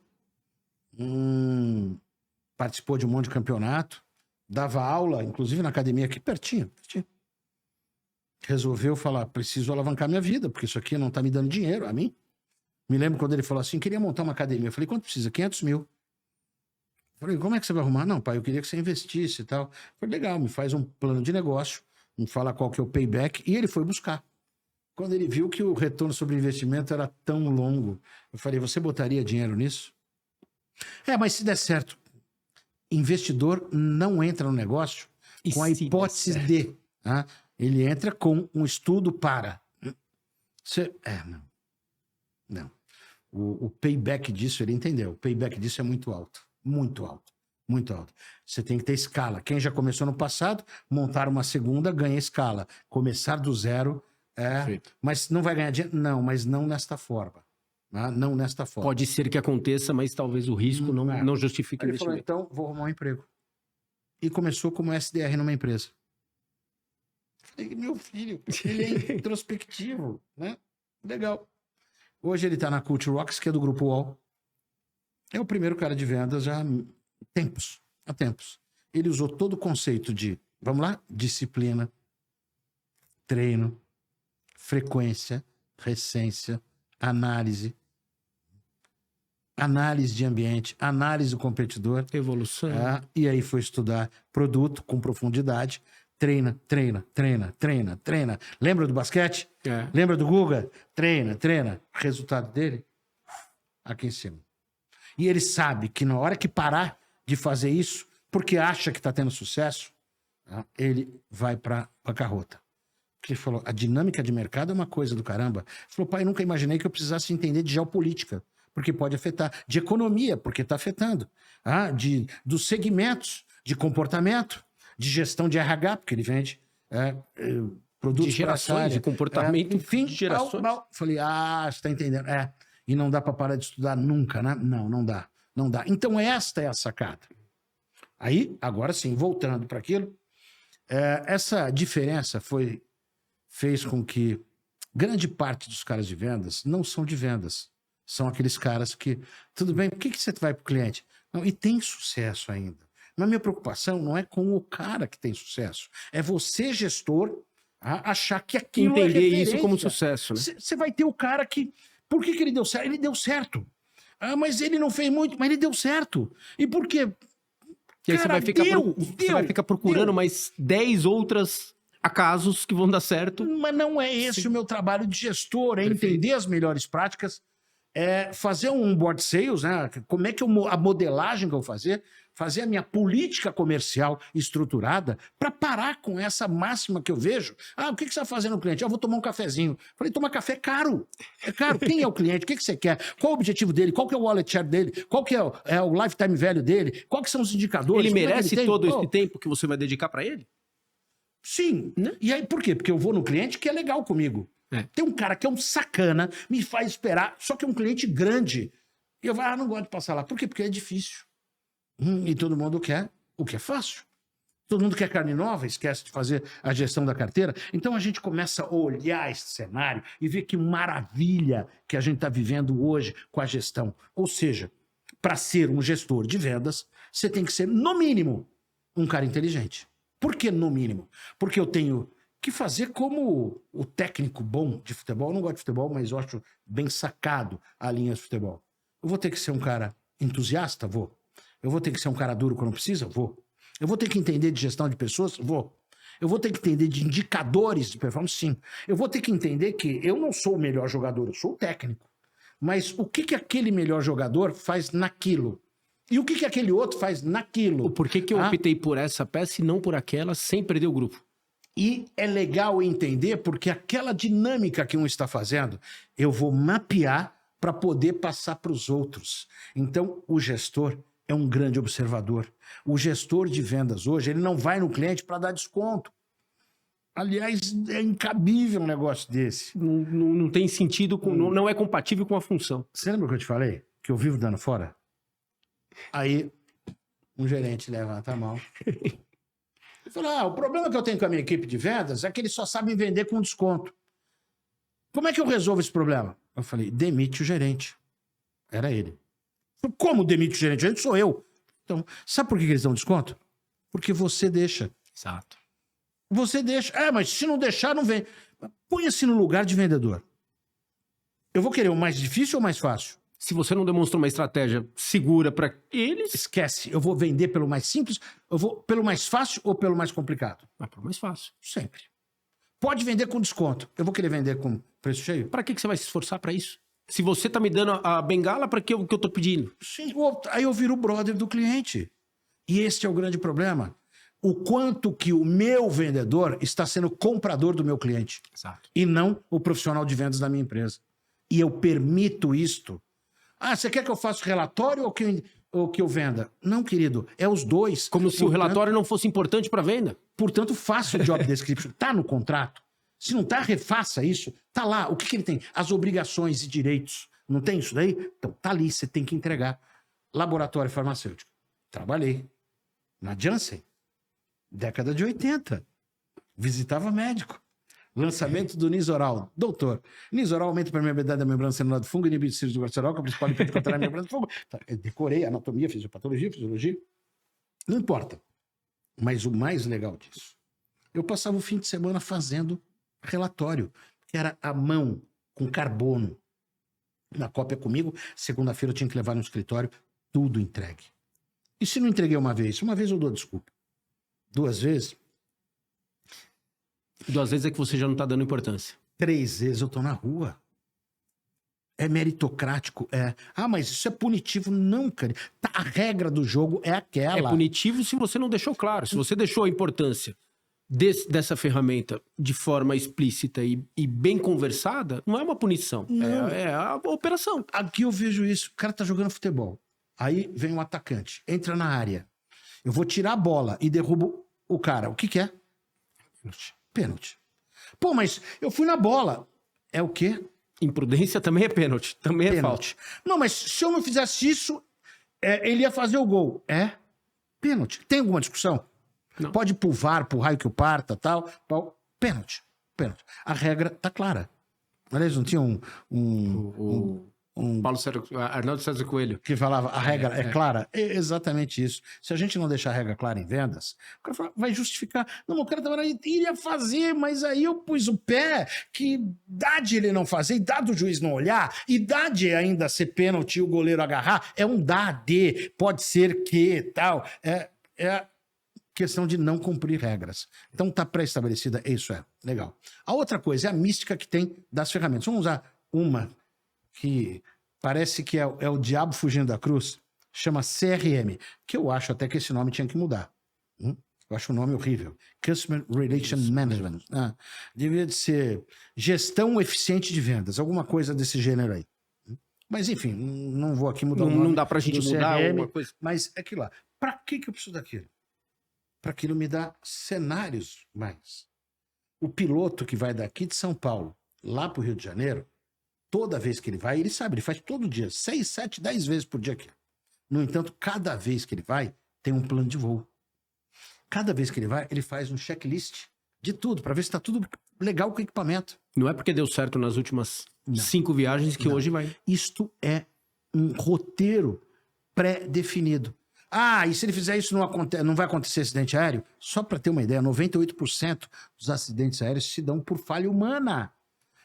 participou de um monte de campeonato, dava aula, inclusive na academia aqui pertinho. Resolveu falar, preciso alavancar minha vida, porque isso aqui não tá me dando dinheiro a mim. Me lembro quando ele falou assim, queria montar uma academia. Eu falei, quanto precisa? 500 mil. Eu falei, como é que você vai arrumar? Não, pai, eu queria que você investisse e tal. Eu falei, legal, me faz um plano de negócio, me fala qual que é o payback, e ele foi buscar. Quando ele viu que o retorno sobre investimento era tão longo, eu falei, você botaria dinheiro nisso? Mas se der certo, investidor não entra no negócio com a hipótese de... Tá? Ele entra com um estudo para... Não. O payback disso, ele entendeu. O payback disso é muito alto. Muito alto. Muito alto. Você tem que ter escala. Quem já começou no passado, montar uma segunda, ganha escala. Começar do zero, mas não vai ganhar dinheiro? Não, mas não nesta forma. Não nesta forma. Pode ser que aconteça, mas talvez o risco não justifique o investimento. Ele falou, então, vou arrumar um emprego. E começou como SDR numa empresa. Falei, meu filho, ele é introspectivo, né? Legal. Hoje ele tá na Cult Rocks, que é do Grupo UOL. É o primeiro cara de vendas já há tempos. Ele usou todo o conceito de, vamos lá, disciplina, treino, frequência, recência, análise de ambiente, análise do competidor. Evolução. E aí foi estudar produto com profundidade. Treina. Lembra do basquete? Lembra do Guga? Treina. Resultado dele? Aqui em cima. E ele sabe que na hora que parar de fazer isso, porque acha que está tendo sucesso, ele vai para bancarrota. Ele falou, a dinâmica de mercado é uma coisa do caramba. Ele falou, pai, eu nunca imaginei que eu precisasse entender de geopolítica, porque pode afetar. De economia, porque está afetando. Dos segmentos, de comportamento, de gestão de RH, porque ele vende produtos de gerações, de comportamento, enfim, de gerações. Falei, você está entendendo. E não dá para parar de estudar nunca, né? Não dá. Então esta é a sacada. Aí, agora sim, voltando para aquilo, essa diferença fez com que grande parte dos caras de vendas não são de vendas. São aqueles caras que, tudo bem, por que você vai para o cliente? Não, e tem sucesso ainda. Mas minha preocupação não é com o cara que tem sucesso. É você, gestor, achar que aquilo é entender isso como sucesso, né? Você vai ter o cara que... Por que ele deu certo? Ele deu certo. Mas ele não fez muito, mas ele deu certo. E por quê? E aí você vai ficar procurando mais 10 outros acasos que vão dar certo. Mas não é esse o meu trabalho de gestor, é entender as melhores práticas, fazer um board sales, né? Como é que a modelagem que eu vou fazer a minha política comercial estruturada para parar com essa máxima que eu vejo. O que você vai fazer no cliente? Eu vou tomar um cafezinho. Falei, tomar café é caro. É caro. Quem é o cliente? O que você quer? Qual o objetivo dele? Qual que é o wallet share dele? Qual que é o lifetime value dele? Qual que são os indicadores? Ele merece todo esse tempo que você vai dedicar para ele? Sim. Né? E aí, por quê? Porque eu vou no cliente que é legal comigo. Tem um cara que é um sacana, me faz esperar, só que é um cliente grande. E eu não gosto de passar lá. Por quê? Porque é difícil. E todo mundo quer o que é fácil. Todo mundo quer carne nova, esquece de fazer a gestão da carteira. Então a gente começa a olhar esse cenário e ver que maravilha que a gente está vivendo hoje com a gestão. Ou seja, para ser um gestor de vendas, você tem que ser, no mínimo, um cara inteligente. Por que no mínimo? Porque eu tenho que fazer como o técnico bom de futebol. Eu não gosto de futebol, mas eu acho bem sacado a linha de futebol. Eu vou ter que ser um cara entusiasta? Vou. Eu vou ter que ser um cara duro quando precisa? Vou. Eu vou ter que entender de gestão de pessoas? Vou. Eu vou ter que entender de indicadores de performance? Sim. Eu vou ter que entender que eu não sou o melhor jogador, eu sou o técnico. Mas o que aquele melhor jogador faz naquilo? E o que aquele outro faz naquilo? Por que eu optei por essa peça e não por aquela, sem perder o grupo? E é legal entender porque aquela dinâmica que um está fazendo, eu vou mapear para poder passar para os outros. Então, o gestor é um grande observador. O gestor de vendas hoje, ele não vai no cliente para dar desconto. Aliás, é incabível um negócio desse. Não tem sentido, não é compatível com a função. Você lembra que eu te falei? Que eu vivo dando fora? Aí, Um gerente levanta a mão. Ele fala, o problema que eu tenho com a minha equipe de vendas é que eles só sabem vender com desconto. Como é que eu resolvo esse problema? Eu falei, demite o gerente. Era ele. Como demite o gerente? O gerente sou eu. Então, sabe por que eles dão desconto? Porque você deixa. Exato. Você deixa. Mas se não deixar, não vem. Põe-se no lugar de vendedor. Eu vou querer o mais difícil ou o mais fácil? Se você não demonstra uma estratégia segura para eles... Esquece. Eu vou vender pelo mais simples, eu vou pelo mais fácil ou pelo mais complicado? Vai pelo mais fácil. Sempre. Pode vender com desconto. Eu vou querer vender com preço cheio? Para que você vai se esforçar para isso? Se você tá me dando a bengala, para que eu tô pedindo? Sim. Aí eu viro o brother do cliente. E este é o grande problema. O quanto que o meu vendedor está sendo comprador do meu cliente. Exato. E não o profissional de vendas da minha empresa. E eu permito isto. Você quer que eu faça relatório ou que eu venda? Não, querido, é os dois. Como se o relatório não fosse importante para venda. Portanto, faça o job description. Tá no contrato. Se não tá, refaça isso. Tá lá. O que ele tem? As obrigações e direitos. Não tem isso daí? Então, tá ali, você tem que entregar. Laboratório farmacêutico. Trabalhei. Na Janssen. Década de 80. Visitava médico. Lançamento do Nizoral. Doutor, Nizoral aumenta a permeabilidade da membrana celular do fungo, inibe o círus do glicérol, que é o principal efeito contra a membrana do fungo. Eu decorei anatomia, fisiopatologia, fisiologia. Não importa. Mas o mais legal disso, eu passava o fim de semana fazendo relatório, que era à mão, com carbono. Na cópia comigo, segunda-feira eu tinha que levar no escritório, tudo entregue. E se não entreguei uma vez eu dou desculpa. 2 vezes... 2 vezes é que você já não tá dando importância. 3 vezes eu tô na rua. É meritocrático, é. Mas isso é punitivo. Não, cara. A regra do jogo é aquela. É punitivo se você não deixou claro. Se você deixou a importância dessa ferramenta de forma explícita e bem conversada, não é uma punição. É a operação. Aqui eu vejo isso. O cara tá jogando futebol. Aí vem um atacante. Entra na área. Eu vou tirar a bola e derrubo o cara. O que é? Pênalti. Pô, mas eu fui na bola. É o quê? Imprudência também é pênalti. Também é Pênalti. falta. Não, mas se eu não fizesse isso, ele ia fazer o gol. É pênalti. Tem alguma discussão? Não. Pode ir pro VAR, pro raio que o parta, tal. Pênalti. Pênalti. A regra tá clara. Aliás, não tinha Paulo César, Arnaldo César Coelho. que falava, a regra é clara? É exatamente isso. Se a gente não deixar a regra clara em vendas, o cara fala, vai justificar. Não, o cara iria fazer, mas aí eu pus o pé, que dá de ele não fazer, e dá do juiz não olhar, e dá de ainda ser pênalti e o goleiro agarrar, é um dá de, pode ser que, tal. É questão de não cumprir regras. Então tá pré-estabelecida, isso é legal. A outra coisa é a mística que tem das ferramentas. Vamos usar uma que parece que é o diabo fugindo da cruz, chama CRM, que eu acho até que esse nome tinha que mudar. Eu acho o nome horrível. Customer Relation Management. Devia de ser gestão eficiente de vendas, alguma coisa desse gênero aí. Mas enfim, não vou aqui mudar o nome. Não dá pra gente mudar alguma coisa. Mas é aquilo lá. Pra que eu preciso daquilo? Para aquilo me dar cenários mais. O piloto que vai daqui de São Paulo lá para o Rio de Janeiro, toda vez que ele vai, ele sabe, ele faz todo dia, 6, 7, 10 vezes por dia aqui. No entanto, cada vez que ele vai, tem um plano de voo. Cada vez que ele vai, ele faz um checklist de tudo, para ver se está tudo legal com o equipamento. Não é porque deu certo nas últimas 5 viagens que hoje vai. Isto é um roteiro pré-definido. E se ele fizer isso, não vai acontecer acidente aéreo? Só para ter uma ideia, 98% dos acidentes aéreos se dão por falha humana.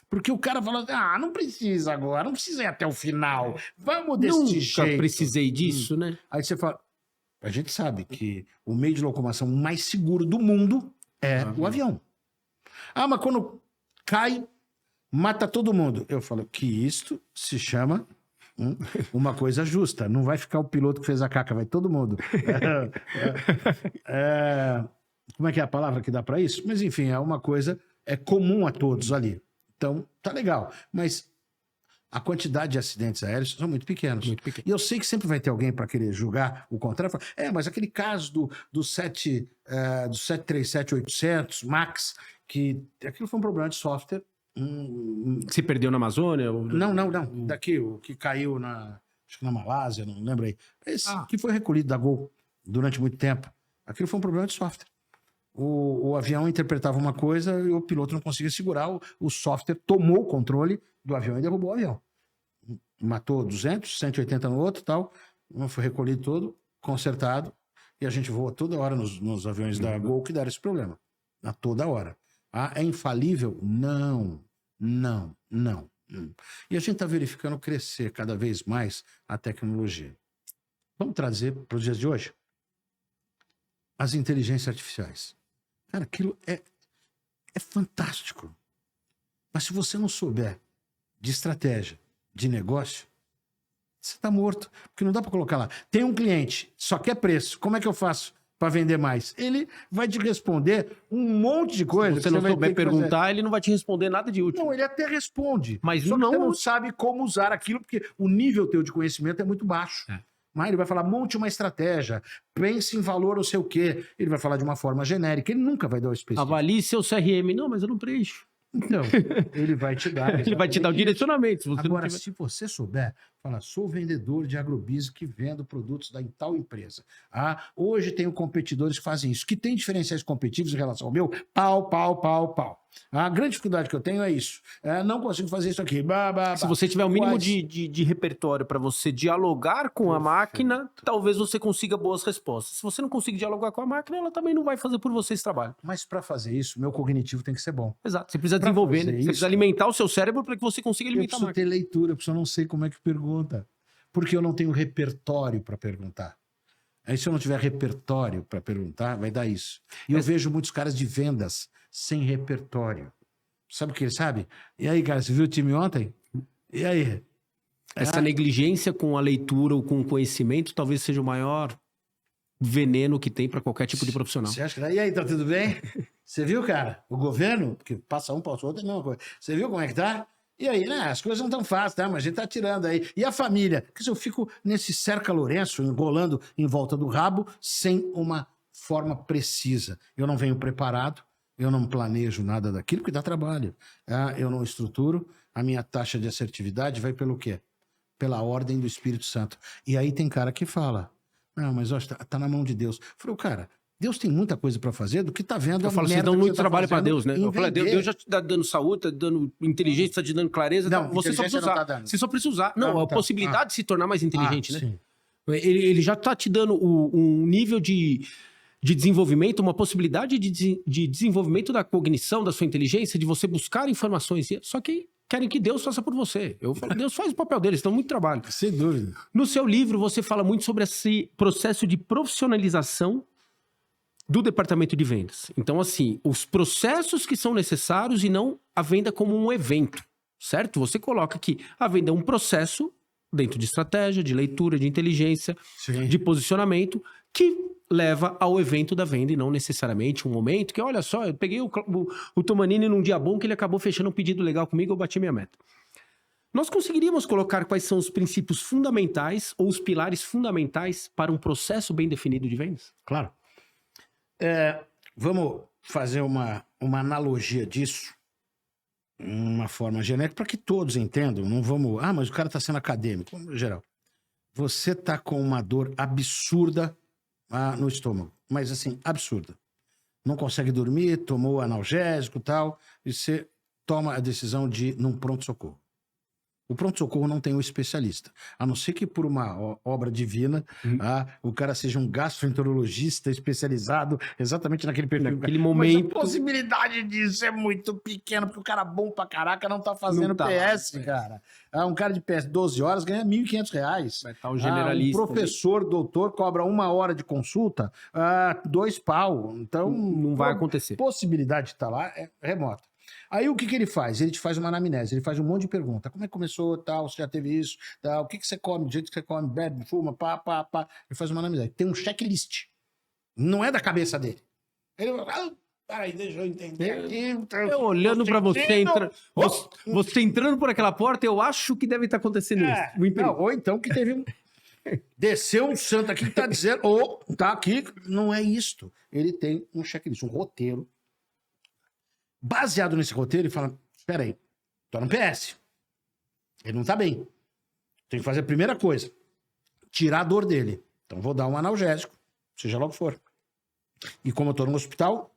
Porque o cara fala, não precisa agora, não precisa ir até o final. Vamos desse jeito. Nunca precisei disso, né? Aí você fala, a gente sabe que o meio de locomoção mais seguro do mundo é o avião. Mas quando cai, mata todo mundo. Eu falo que isto se chama uma coisa justa. Não vai ficar o piloto que fez a caca, vai todo mundo. Como é que é a palavra que dá para isso? Mas enfim, é uma coisa comum a todos ali. Então, tá legal. Mas a quantidade de acidentes aéreos são muito pequenos. Muito pequeno. E eu sei que sempre vai ter alguém para querer julgar o contrário. Mas aquele caso do 737-800 MAX, que aquilo foi um problema de software. Se perdeu na Amazônia? Não. Daqui, o que caiu acho que na Malásia, não lembro aí. Esse que foi recolhido da Gol. durante muito tempo. Aquilo foi um problema de software. O avião interpretava uma coisa e o piloto não conseguia segurar. O software tomou o controle do avião e derrubou o avião. Matou 200, 180 no outro, tal. Foi recolhido todo, consertado. E a gente voa toda hora nos aviões da Gol que deram esse problema. A toda hora. É infalível? Não. E a gente está verificando crescer cada vez mais a tecnologia. Vamos trazer para os dias de hoje as inteligências artificiais. Cara, aquilo é fantástico. Mas se você não souber de estratégia, de negócio, você está morto. Porque não dá para colocar lá. Tem um cliente, só quer preço. Como é que eu faço para vender mais? Ele vai te responder um monte de coisa. Se você não souber perguntar, ele não vai te responder nada de útil. Não, ele até responde. Mas só que não... você não sabe como usar aquilo, porque o nível teu de conhecimento é muito baixo. Mas ele vai falar, monte uma estratégia, pense em valor não sei o quê. Ele vai falar de uma forma genérica, ele nunca vai dar o específico. Avalie seu CRM. Não, mas eu não preencho. Então, ele vai te dar. Ele vai te dar o direcionamento. Se você Agora, tiver... se você souber, fala, sou vendedor de agrobusiness que vendo produtos da tal empresa. Hoje tenho competidores que fazem isso. Que tem diferenciais competitivos em relação ao meu? Pau. A grande dificuldade que eu tenho é isso. Não consigo fazer isso aqui. Se você tiver o mínimo de repertório para você dialogar com a máquina, talvez você consiga boas respostas. Se você não conseguir dialogar com a máquina, ela também não vai fazer por você esse trabalho. Mas para fazer isso, meu cognitivo tem que ser bom. Exato. Você precisa desenvolver, né? Você precisa alimentar o seu cérebro para que você consiga alimentar a máquina. Eu preciso ter leitura, porque eu não sei como é que pergunta. Porque eu não tenho repertório para perguntar. Aí se eu não tiver repertório para perguntar, vai dar isso. E eu vejo muitos caras de vendas sem repertório. Sabe o que ele sabe? E aí, cara, você viu o time ontem? E aí? Essa negligência com a leitura ou com o conhecimento talvez seja o maior veneno que tem para qualquer tipo de profissional. Você acha que... E aí, tá tudo bem? Você viu, cara? O governo, porque passa um, passa o outro, é a mesma coisa. Você viu como é que tá? E aí, né? As coisas não tão fáceis, tá? Mas a gente tá tirando aí. E a família? Porque eu fico nesse cerca-lourenço, enrolando em volta do rabo, sem uma forma precisa. Eu não venho preparado, eu não planejo nada daquilo, porque dá trabalho. Eu não estruturo. A minha taxa de assertividade vai pelo quê? Pela ordem do Espírito Santo. E aí tem cara que fala, não, mas ó, tá na mão de Deus. Eu falei, cara, Deus tem muita coisa para fazer do que tá vendo. Eu falo, vocês dão muito trabalho para Deus, né? Eu falo, Deus já te tá dando saúde, tá te dando inteligência, tá te dando clareza. Não, você só precisa usar. Você só precisa usar. Não, a possibilidade de se tornar mais inteligente, né? Sim. Ele já tá te dando um nível de desenvolvimento, uma possibilidade de desenvolvimento da cognição, da sua inteligência, de você buscar informações. Só que querem que Deus faça por você. Eu falo, Deus faz o papel deles, dão muito trabalho. Sem dúvida. No seu livro, você fala muito sobre esse processo de profissionalização do departamento de vendas. Então, assim, os processos que são necessários e não a venda como um evento, certo? Você coloca que a venda é um processo dentro de estratégia, de leitura, de inteligência, Sim. de posicionamento, que leva ao evento da venda e não necessariamente um momento que, olha só, eu peguei o Tomanini num dia bom que ele acabou fechando um pedido legal comigo, eu bati minha meta. Nós conseguiríamos colocar quais são os princípios fundamentais ou os pilares fundamentais para um processo bem definido de vendas? Claro. Vamos fazer uma analogia disso, uma forma genérica, para que todos entendam. Não vamos... mas o cara está sendo acadêmico. No geral, você está com uma dor absurda no estômago, mas assim, absurda. Não consegue dormir, tomou analgésico e tal, e você toma a decisão de ir num pronto-socorro. O pronto-socorro não tem um especialista. A não ser que por uma obra divina, o cara seja um gastroenterologista especializado exatamente naquele perfil. Naquele momento. Mas a possibilidade disso é muito pequena, porque o cara bom pra caraca não tá fazendo não tá PS, cara. Um cara de PS 12 horas ganha R$1.500. Vai estar o generalista. Um professor, doutor, cobra 1 hora de consulta, R$2. Então, não vai acontecer. Possibilidade de estar lá é remota. Aí o que ele faz? Ele te faz uma anamnese, ele faz um monte de pergunta. Como é que começou, tal, você já teve isso, tal, o que você come, do jeito que você come, bebe, fuma, pá. Ele faz uma anamnese. Tem um checklist. Não é da cabeça dele. Ele peraí, deixa eu entender aqui. Eu olhando pra você, você entrando por aquela porta, eu acho que deve estar acontecendo isso. Ou então que teve desceu um santo aqui que tá dizendo, tá aqui, não é isto. Ele tem um checklist, um roteiro. Baseado nesse roteiro, ele fala, espera aí, tô no PS. Ele não tá bem. Tem que fazer a primeira coisa, tirar a dor dele. Então vou dar um analgésico, seja lá o que for. E como eu estou no hospital,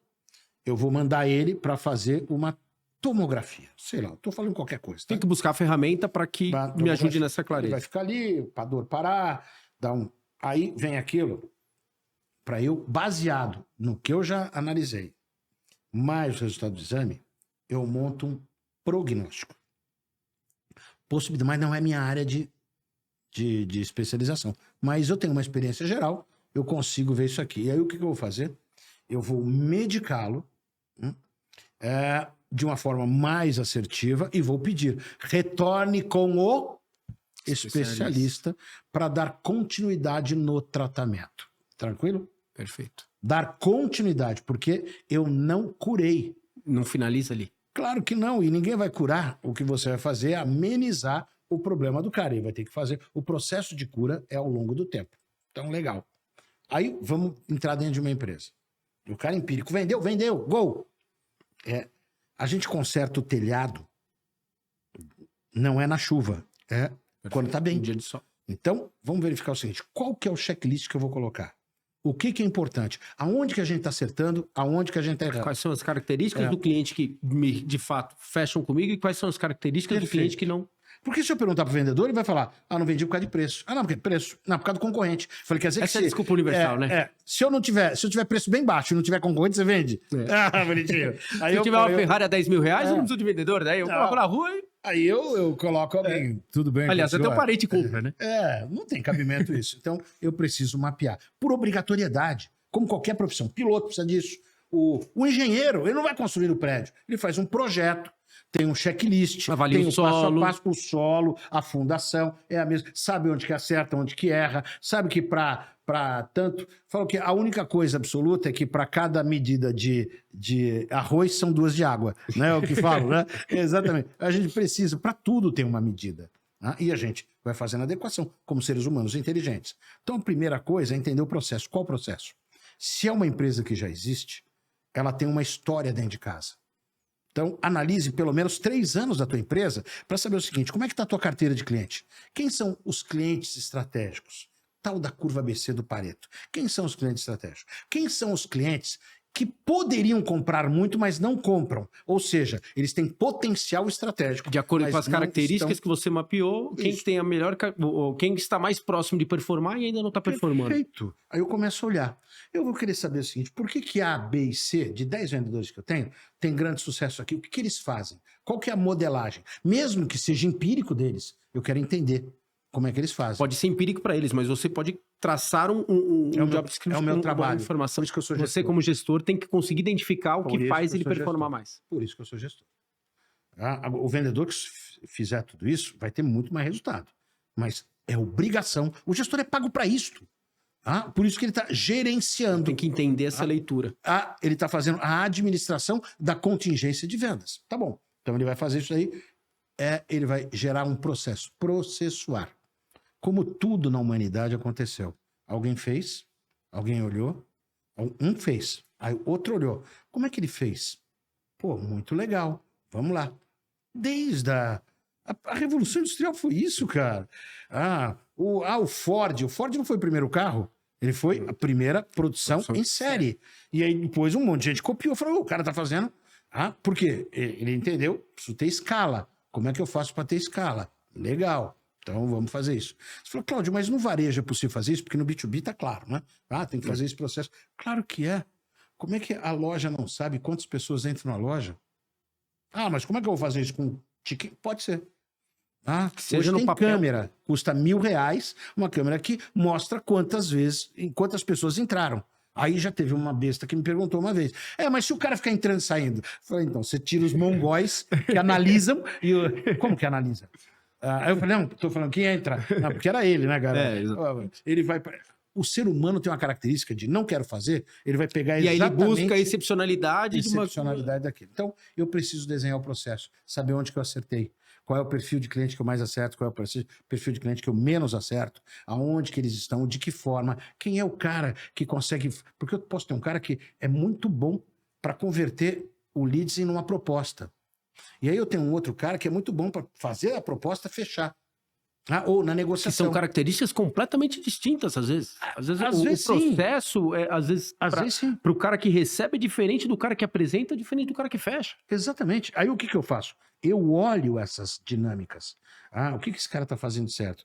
eu vou mandar ele para fazer uma tomografia. Sei lá, estou falando qualquer coisa. Tá? Tem que buscar a ferramenta para que me ajude nessa Ele clareza. vai ficar ali, para a dor parar, dar um... Aí vem aquilo, para eu, baseado no que eu já analisei, mais o resultado do exame, eu monto um prognóstico. Possibilidade, mas não é minha área de especialização. Mas eu tenho uma experiência geral, eu consigo ver isso aqui. E aí o que eu vou fazer? Eu vou medicá-lo de uma forma mais assertiva e vou pedir, retorne com o especialista para dar continuidade no tratamento. Tranquilo? Perfeito. Dar continuidade, porque eu não curei. Não finaliza ali. Claro que não, e ninguém vai curar. O que você vai fazer é amenizar o problema do cara. Ele vai ter que fazer. O processo de cura é ao longo do tempo. Então, legal. Aí, vamos entrar dentro de uma empresa. O cara empírico, vendeu, gol! A gente conserta o telhado, não é na chuva, é quando tá bem. Um dia de sol. Então, vamos verificar o seguinte, qual que é o checklist que eu vou colocar? O que é importante? Aonde que a gente está acertando? Aonde que a gente está errando? Quais são as características do cliente que, de fato, fecham comigo e quais são as características do cliente que não... Porque se eu perguntar pro vendedor, ele vai falar, não vendi por causa de preço. Não, porque preço. Não, por causa do concorrente. Falei, quer dizer Essa que é a desculpa universal, né? Se eu tiver preço bem baixo e não tiver concorrente, você vende? Bonitinho. Aí se eu tiver uma Ferrari a 10 mil reais, eu não preciso de vendedor, daí eu coloco na rua e... Aí eu coloco alguém, tudo bem. Aliás, até o parente compra, né? Não tem cabimento isso. Então, eu preciso mapear. Por obrigatoriedade, como qualquer profissão. Piloto precisa disso. O engenheiro, ele não vai construir o prédio. Ele faz um projeto, tem um checklist, avalia tem o solo. passo a passo, o solo, a fundação, é a mesma. Sabe onde que acerta, onde que erra. Sabe que para tanto... Falo que a única coisa absoluta é que para cada medida de arroz são 2 de água. Né? É o que falo, né? Exatamente. A gente precisa, para tudo tem uma medida. Né? E a gente vai fazendo adequação, como seres humanos inteligentes. Então, a primeira coisa é entender o processo. Qual o processo? Se é uma empresa que já existe, ela tem uma história dentro de casa. Então, analise pelo menos 3 anos da tua empresa para saber o seguinte, como é que está a tua carteira de cliente? Quem são os clientes estratégicos? Tal da curva ABC do Pareto. Quem são os clientes estratégicos? Quem são os clientes que poderiam comprar muito, mas não compram? Ou seja, eles têm potencial estratégico. De acordo com as características que você mapeou, quem tem a melhor, quem está mais próximo de performar e ainda não está performando. Perfeito. Aí eu começo a olhar. Eu vou querer saber o seguinte, por que A, B e C, de 10 vendedores que eu tenho, tem grande sucesso aqui? O que eles fazem? Qual que é a modelagem? Mesmo que seja empírico deles, eu quero entender como é que eles fazem. Pode ser empírico para eles, mas você pode traçar um job description, é o meu trabalho. Uma informação. Por isso que eu sou gestor. Você, como gestor, tem que conseguir identificar o que faz ele performar mais. Por isso que eu sou gestor. O vendedor que fizer tudo isso vai ter muito mais resultado. Mas é obrigação. O gestor é pago para isto. Por isso que ele está gerenciando. Tem que entender essa leitura. Ele está fazendo a administração da contingência de vendas. Tá bom. Então ele vai fazer isso aí. Ele vai gerar um processo. Processuar. Como tudo na humanidade aconteceu. Alguém fez, alguém olhou, um fez, aí o outro olhou. Como é que ele fez? Pô, muito legal. Vamos lá. Desde a Revolução Industrial foi isso, cara. O Ford. O Ford não foi o primeiro carro. Ele foi a primeira produção em série. E aí depois um monte de gente copiou. Falou, o cara tá fazendo. Por quê? Ele entendeu. Preciso ter escala. Como é que eu faço para ter escala? Legal. Então vamos fazer isso. Você falou, Cláudio, mas no varejo é possível fazer isso? Porque no B2B tá claro, né? Tem que fazer esse processo. Claro que é. Como é que a loja não sabe quantas pessoas entram na loja? Mas como é que eu vou fazer isso com ticket? Pode ser. Seja hoje no tem papel. Câmera, custa R$1.000, uma câmera que mostra quantas pessoas entraram. Aí já teve uma besta que me perguntou uma vez, mas se o cara ficar entrando e saindo? Eu falei, então, você tira os mongóis que analisam como que analisa? Aí eu falei, não, tô falando que entra. Não, porque era ele, né, cara? Ele vai... O ser humano tem uma característica de não quero fazer, ele vai pegar exatamente... E aí ele busca a excepcionalidade daquilo. Então, eu preciso desenhar o processo, saber onde que eu acertei, qual é o perfil de cliente que eu mais acerto, qual é o perfil de cliente que eu menos acerto, aonde que eles estão, de que forma, quem é o cara que consegue... Porque eu posso ter um cara que é muito bom para converter o leads em uma proposta. E aí eu tenho um outro cara que é muito bom para fazer a proposta fechar. Ou na Que negociação. são características completamente distintas, às vezes. Às vezes Às vezes, o sim. processo, às vezes, Às vezes, sim. para o cara que recebe é diferente do cara que apresenta, diferente do cara que fecha. Exatamente. Aí o que eu faço? Eu olho essas dinâmicas. O que esse cara está fazendo certo?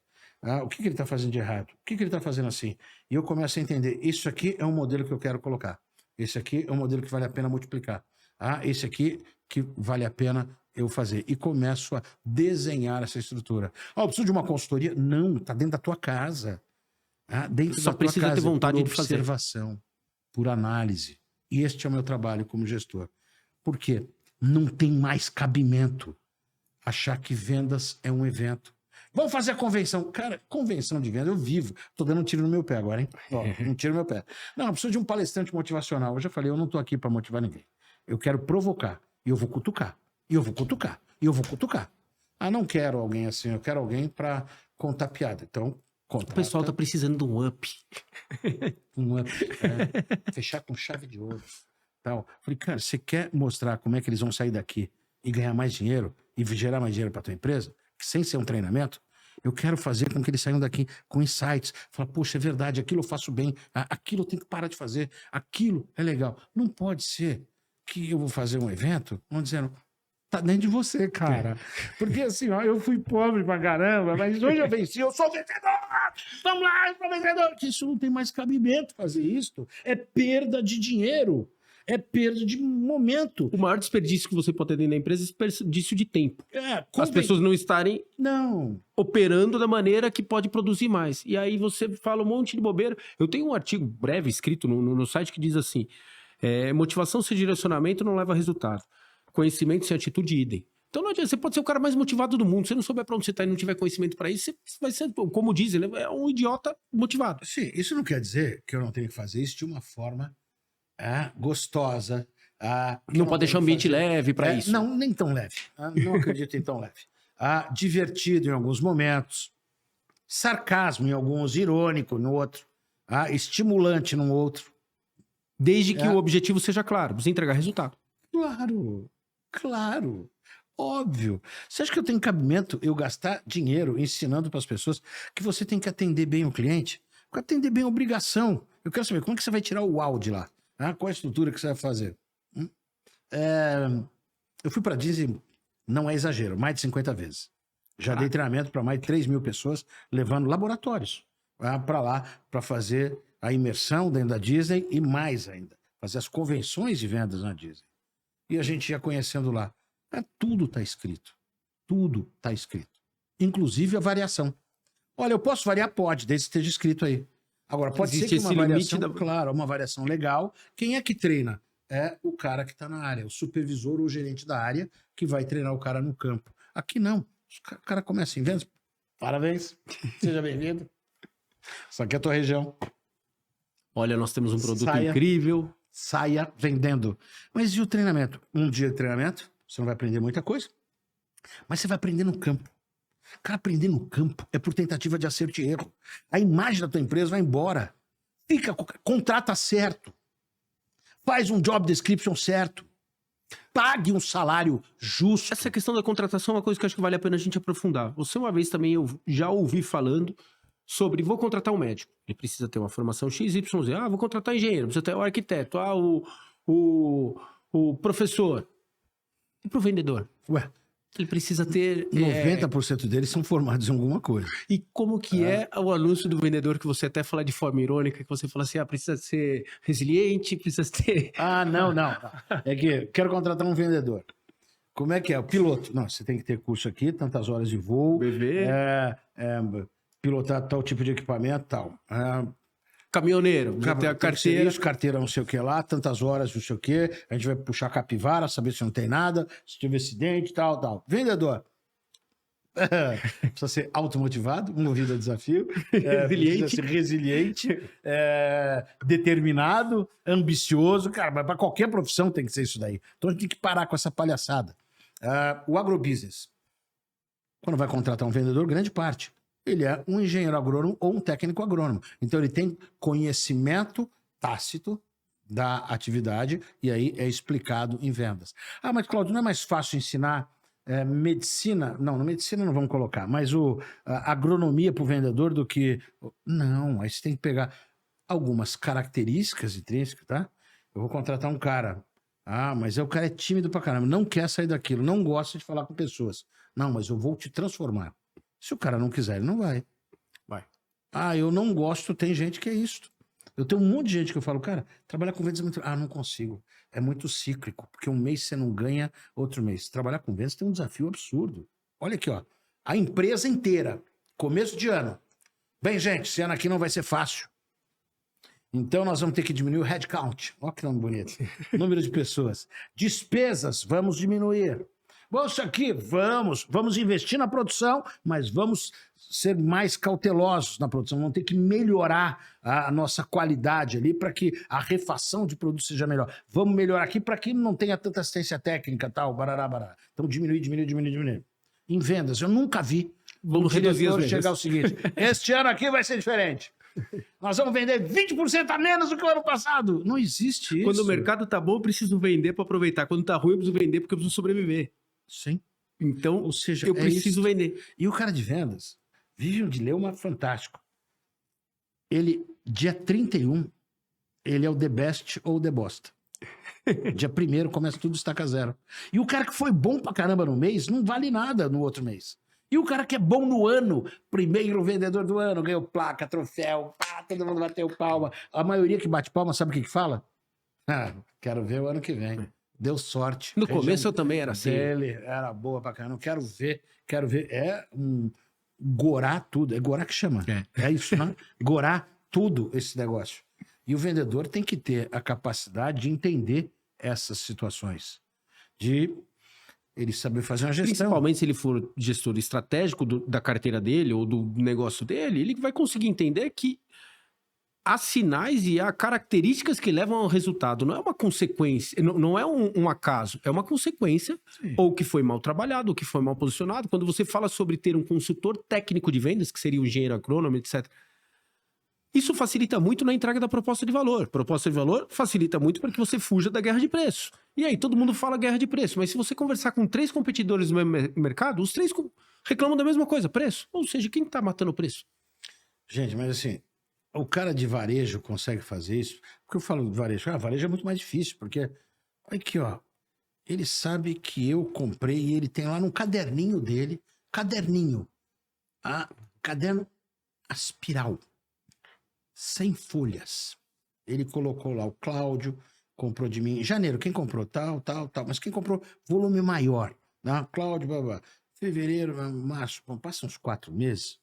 O que ele está fazendo de errado? O que ele está fazendo assim? E eu começo a entender, isso aqui é um modelo que eu quero colocar. Esse aqui é um modelo que vale a pena multiplicar. Esse aqui que vale a pena eu fazer. E começo a desenhar essa estrutura. Eu preciso de uma consultoria? Não, está dentro da tua casa. Dentro Só da tua precisa casa, ter vontade por de fazer. observação, por análise. E este é o meu trabalho como gestor. Por quê? Não tem mais cabimento achar que vendas é um evento. Vamos fazer a convenção. Cara, convenção de venda, eu vivo. Tô dando um tiro no meu pé agora, hein? Um tiro no meu pé. Não, eu preciso de um palestrante motivacional. Eu já falei, eu não tô aqui para motivar ninguém. Eu quero provocar. E eu vou cutucar. E eu vou cutucar. E eu vou cutucar. Não quero alguém assim. Eu quero alguém para contar piada. Então, contrata. O pessoal tá precisando de um up. Um up. Fechar com chave de ouro. Tal. Falei, cara, você quer mostrar como é que eles vão sair daqui e ganhar mais dinheiro e gerar mais dinheiro para tua empresa, sem ser um treinamento? Eu quero fazer com que eles saiam daqui com insights. Falar, poxa, é verdade, aquilo eu faço bem, aquilo eu tenho que parar de fazer, aquilo é legal. Não pode ser que eu vou fazer um evento, vão dizendo, tá dentro de você, cara. Porque assim, eu fui pobre pra caramba, mas hoje eu venci, eu sou vencedor! Vamos lá, eu sou vencedor! Que isso não tem mais cabimento fazer isso. É perda de dinheiro. É perda de momento. O maior desperdício que você pode ter dentro da empresa é desperdício de tempo. As pessoas não estarem operando da maneira que pode produzir mais. E aí você fala um monte de bobeira. Eu tenho um artigo breve escrito no site que diz assim, motivação sem direcionamento não leva a resultado. Conhecimento sem atitude, idem. Então não adianta, você pode ser o cara mais motivado do mundo. Se você não souber para onde você está e não tiver conhecimento para isso, você vai ser, como dizem, é um idiota motivado. Sim, isso não quer dizer que eu não tenho que fazer isso de uma forma gostosa. Não pode deixar o ambiente leve para isso. Não, nem tão leve. Não acredito em tão leve. Divertido em alguns momentos, sarcasmo em alguns, irônico no outro, estimulante no outro. Desde que o objetivo seja claro, você entregar resultado. Claro. Óbvio. Você acha que eu tenho cabimento eu gastar dinheiro ensinando para as pessoas que você tem que atender bem o cliente? Atender bem a obrigação. Eu quero saber como é que você vai tirar o uau de lá. Qual a estrutura que você vai fazer? Eu fui para Disney, não é exagero, mais de 50 vezes. Já dei treinamento para mais de 3 mil pessoas, levando laboratórios para lá, para fazer a imersão dentro da Disney e mais ainda, fazer as convenções de vendas na Disney. E a gente ia conhecendo lá. Tudo está escrito. Tudo está escrito. Inclusive a variação. Olha, eu posso variar? Pode, desde que esteja escrito aí. Agora, pode ser que uma variação, claro, uma variação legal. Quem é que treina? É o cara que está na área, o supervisor ou o gerente da área que vai treinar o cara no campo. Aqui não. O cara começa em vendas. Parabéns. Seja bem-vindo. Isso aqui é a tua região. Olha, nós temos um produto incrível. Saia vendendo. Mas e o treinamento? Um dia de treinamento, você não vai aprender muita coisa, mas você vai aprender no campo. Cara, aprender no campo é por tentativa de acerto e erro. A imagem da tua empresa vai embora. Contrata certo. Faz um job description certo. Pague um salário justo. Essa questão da contratação é uma coisa que eu acho que vale a pena a gente aprofundar. Você uma vez também eu já ouvi falando sobre, vou contratar um médico. Ele precisa ter uma formação XYZ. Vou contratar engenheiro, precisa ter o arquiteto. O professor. E pro vendedor? Ele precisa ter... 90% deles são formados em alguma coisa. E como que é o anúncio do vendedor que você até fala de forma irônica, que você fala assim, precisa ser resiliente, precisa ter... Não. É que quero contratar um vendedor. Como é que é? O piloto. Não, você tem que ter curso aqui, tantas horas de voo. BV. Pilotar tal tipo de equipamento, tal. Caminhoneiro, ter a carteira. Isso, carteira não sei o que lá, tantas horas não sei o que. A gente vai puxar capivara, saber se não tem nada, se tiver acidente, tal. Vendedor. Precisa ser automotivado, movido a desafio. Precisa ser resiliente, determinado, ambicioso. Cara, mas para qualquer profissão tem que ser isso daí. Então a gente tem que parar com essa palhaçada. O agrobusiness. Quando vai contratar um vendedor, grande parte. Ele é um engenheiro agrônomo ou um técnico agrônomo. Então ele tem conhecimento tácito da atividade e aí é explicado em vendas. Mas Cláudio, não é mais fácil ensinar medicina. Não, na medicina não vamos colocar, mas a agronomia para o vendedor do que. Não, aí você tem que pegar algumas características intrínsecas, tá? Eu vou contratar um cara. Ah, mas o cara é tímido pra caramba, não quer sair daquilo, não gosta de falar com pessoas. Não, mas eu vou te transformar. Se o cara não quiser, ele não vai. Vai. Ah, eu não gosto, tem gente que é isso. Eu tenho um monte de gente que eu falo, cara, trabalhar com vendas é muito... Ah, não consigo. É muito cíclico, porque um mês você não ganha, outro mês. Trabalhar com vendas tem um desafio absurdo. Olha aqui, ó. A empresa inteira, começo de ano. Bem, gente, esse ano aqui não vai ser fácil. Então nós vamos ter que diminuir o headcount. Olha que nome bonito. Número de pessoas. Despesas, vamos diminuir. Bolsa aqui, vamos investir na produção, mas vamos ser mais cautelosos na produção. Vamos ter que melhorar a nossa qualidade ali para que a refação de produto seja melhor. Vamos melhorar aqui para que não tenha tanta assistência técnica, tal, barará, barará. Então diminuir. Em vendas, eu nunca vi Vamos reduzir as vendas. chegar ao seguinte, este ano aqui vai ser diferente. Nós vamos vender 20% a menos do que o ano passado. Não existe isso. Quando o mercado tá bom, eu preciso vender para aproveitar. Quando tá ruim, eu preciso vender porque eu preciso sobreviver. Sim. Então, Ou seja, eu preciso vender. E o cara de vendas vive de ler uma fantástico. Ele, dia 31, ele é o the best ou the bosta. Dia 1º começa tudo estaca zero. E o cara que foi bom pra caramba no mês, não vale nada no outro mês. E o cara que é bom no ano, primeiro vendedor do ano, ganhou placa, troféu, pá, todo mundo bateu palma. A maioria que bate palma, sabe o que fala? Ah, quero ver o ano que vem. Deu sorte. No começo eu também era assim. Dele era boa pra caramba. Quero ver. É um gorar tudo. É gorar que chama. É isso, né? Gorar tudo esse negócio. E o vendedor tem que ter a capacidade de entender essas situações. De ele saber fazer uma gestão. Principalmente se ele for gestor estratégico da carteira dele ou do negócio dele, ele vai conseguir entender que há sinais e há características que levam ao resultado. Não é uma consequência, não é um acaso, é uma consequência. Sim. Ou que foi mal trabalhado, ou que foi mal posicionado. Quando você fala sobre ter um consultor técnico de vendas, que seria o engenheiro agrônomo, etc., isso facilita muito na entrega da proposta de valor. Proposta de valor facilita muito para que você fuja da guerra de preço. E aí, todo mundo fala guerra de preço, mas se você conversar com 3 competidores do mesmo mercado, os 3 reclamam da mesma coisa, preço. Ou seja, quem está matando o preço? Gente, mas assim, o cara de varejo consegue fazer isso? Porque eu falo de varejo. Varejo é muito mais difícil, porque olha aqui, ó. Ele sabe que eu comprei e ele tem lá no caderninho dele, caderninho, caderno aspiral, 100 folhas. Ele colocou lá o Cláudio, comprou de mim em janeiro. Quem comprou? Tal. Mas quem comprou volume maior? Né? Cláudio, blá. Fevereiro, março, passa uns 4 meses.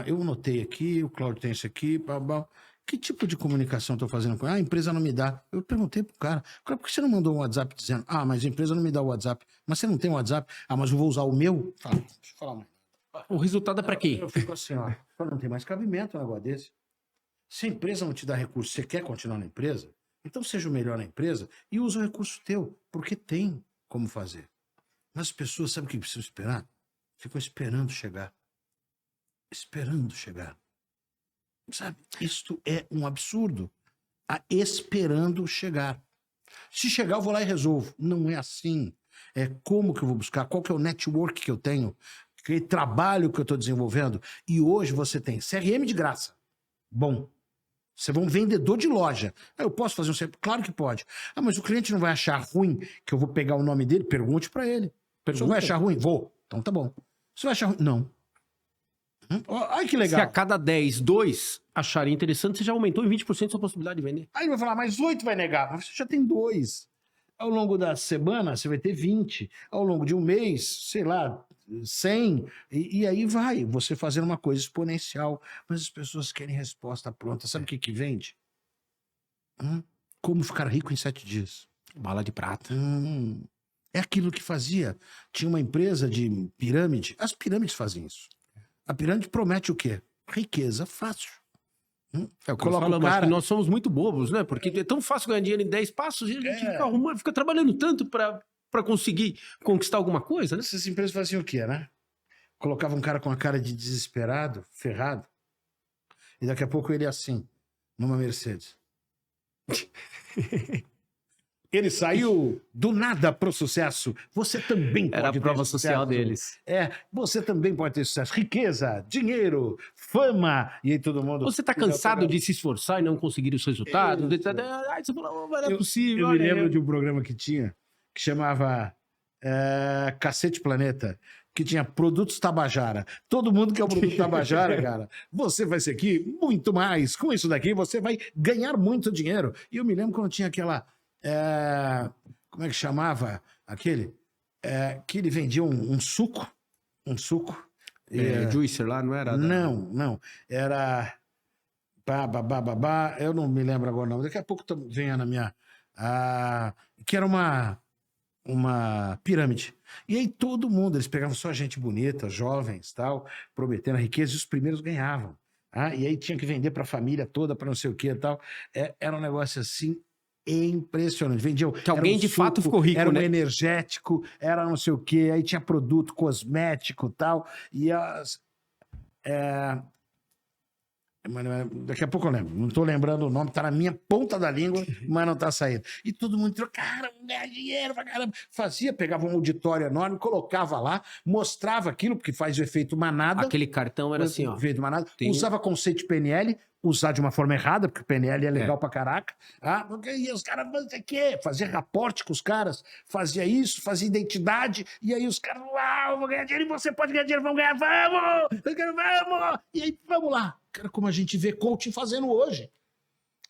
Eu anotei aqui, o Cláudio tem isso aqui, blá. Que tipo de comunicação estou fazendo com ele? A empresa não me dá. Eu perguntei pro cara, por que você não mandou um WhatsApp dizendo, mas a empresa não me dá o WhatsApp. Mas você não tem o WhatsApp? mas eu vou usar o meu? Fala, deixa eu falar mais. O resultado é para quem? Eu fico assim, ó, não tem mais cabimento um negócio desse. Se a empresa não te dá recurso, você quer continuar na empresa? Então seja o melhor na empresa e usa o recurso teu, porque tem como fazer. Mas as pessoas, sabe o que precisam esperar? Ficam esperando chegar. Sabe? Isto é um absurdo. Esperando chegar. Se chegar, eu vou lá e resolvo. Não é assim. É como que eu vou buscar, qual que é o network que eu tenho, que trabalho que eu estou desenvolvendo. E hoje você tem CRM de graça. Bom. Você é um vendedor de loja. Eu posso fazer um CRM? Claro que pode. Mas o cliente não vai achar ruim que eu vou pegar o nome dele? Pergunte para ele. Você vai achar ruim? Vou. Então tá bom. Você vai achar ruim? Não. Ai, que legal. Se a cada 10, 2 acharem interessante, você já aumentou em 20% a sua possibilidade de vender. Aí ele vai falar, mas 8 vai negar. Mas você já tem 2. Ao longo da semana, você vai ter 20. Ao longo de um mês, sei lá, 100. E aí vai, você fazendo uma coisa exponencial. Mas as pessoas querem resposta pronta. Sabe o que vende? Como ficar rico em 7 dias. Bala de prata. É aquilo que fazia. Tinha uma empresa de pirâmide. As pirâmides fazem isso. A pirâmide promete o quê? Riqueza fácil. É o que nós falamos, cara... nós somos muito bobos, né? Porque é tão fácil ganhar dinheiro em 10 passos e a gente fica arrumando, fica trabalhando tanto para conseguir conquistar alguma coisa, né? Essas empresas faziam o quê, né? Colocavam um cara com a cara de desesperado, ferrado, e daqui a pouco ele é assim, numa Mercedes. Ele saiu do nada pro sucesso. Você também pode Era a ter prova sucesso. social deles. Você também pode ter sucesso. Riqueza, dinheiro, fama. E aí todo mundo... Você tá cansado de se esforçar e não conseguir os resultados? Isso. Aí você fala, não é Eu possível. me olha lembro aí. de um programa que tinha, que chamava Cacete Planeta, que tinha produtos Tabajara. Todo mundo quer o produto Tabajara, cara. Você vai ser aqui muito mais. Com isso daqui, você vai ganhar muito dinheiro. E eu me lembro quando tinha aquela... como é que chamava aquele? Que ele vendia um suco. Um suco. Juicer lá, não era? Não. Era... Eu não me lembro agora não. Daqui a pouco venha na minha... que era uma pirâmide. E aí todo mundo, eles pegavam só gente bonita, jovens, tal, prometendo a riqueza, e os primeiros ganhavam. E aí tinha que vender para a família toda, para não sei o que e tal. Era um negócio assim impressionante. Vendiam, Que alguém de fato ficou rico, era um né? energético, era não sei o que, aí tinha produto cosmético e tal. E daqui a pouco eu lembro. Não tô lembrando o nome, tá na minha ponta da língua, mas não tá saindo. E todo mundo entrou, cara, vamos ganhar dinheiro pra caramba. Pegava um auditório enorme, colocava lá, mostrava aquilo, porque faz o efeito manada. Aquele cartão era assim, ó. Efeito manada. Tem- Usava conceito de PNL, usar de uma forma errada, porque o PNL é legal pra caraca. E os caras faziam o quê? Fazia raporte com os caras, fazia isso, fazia identidade, e aí os caras, uau, vou ganhar dinheiro, e você pode ganhar dinheiro, vamos ganhar, vamos! E aí, vamos lá. Cara, como a gente vê coaching fazendo hoje.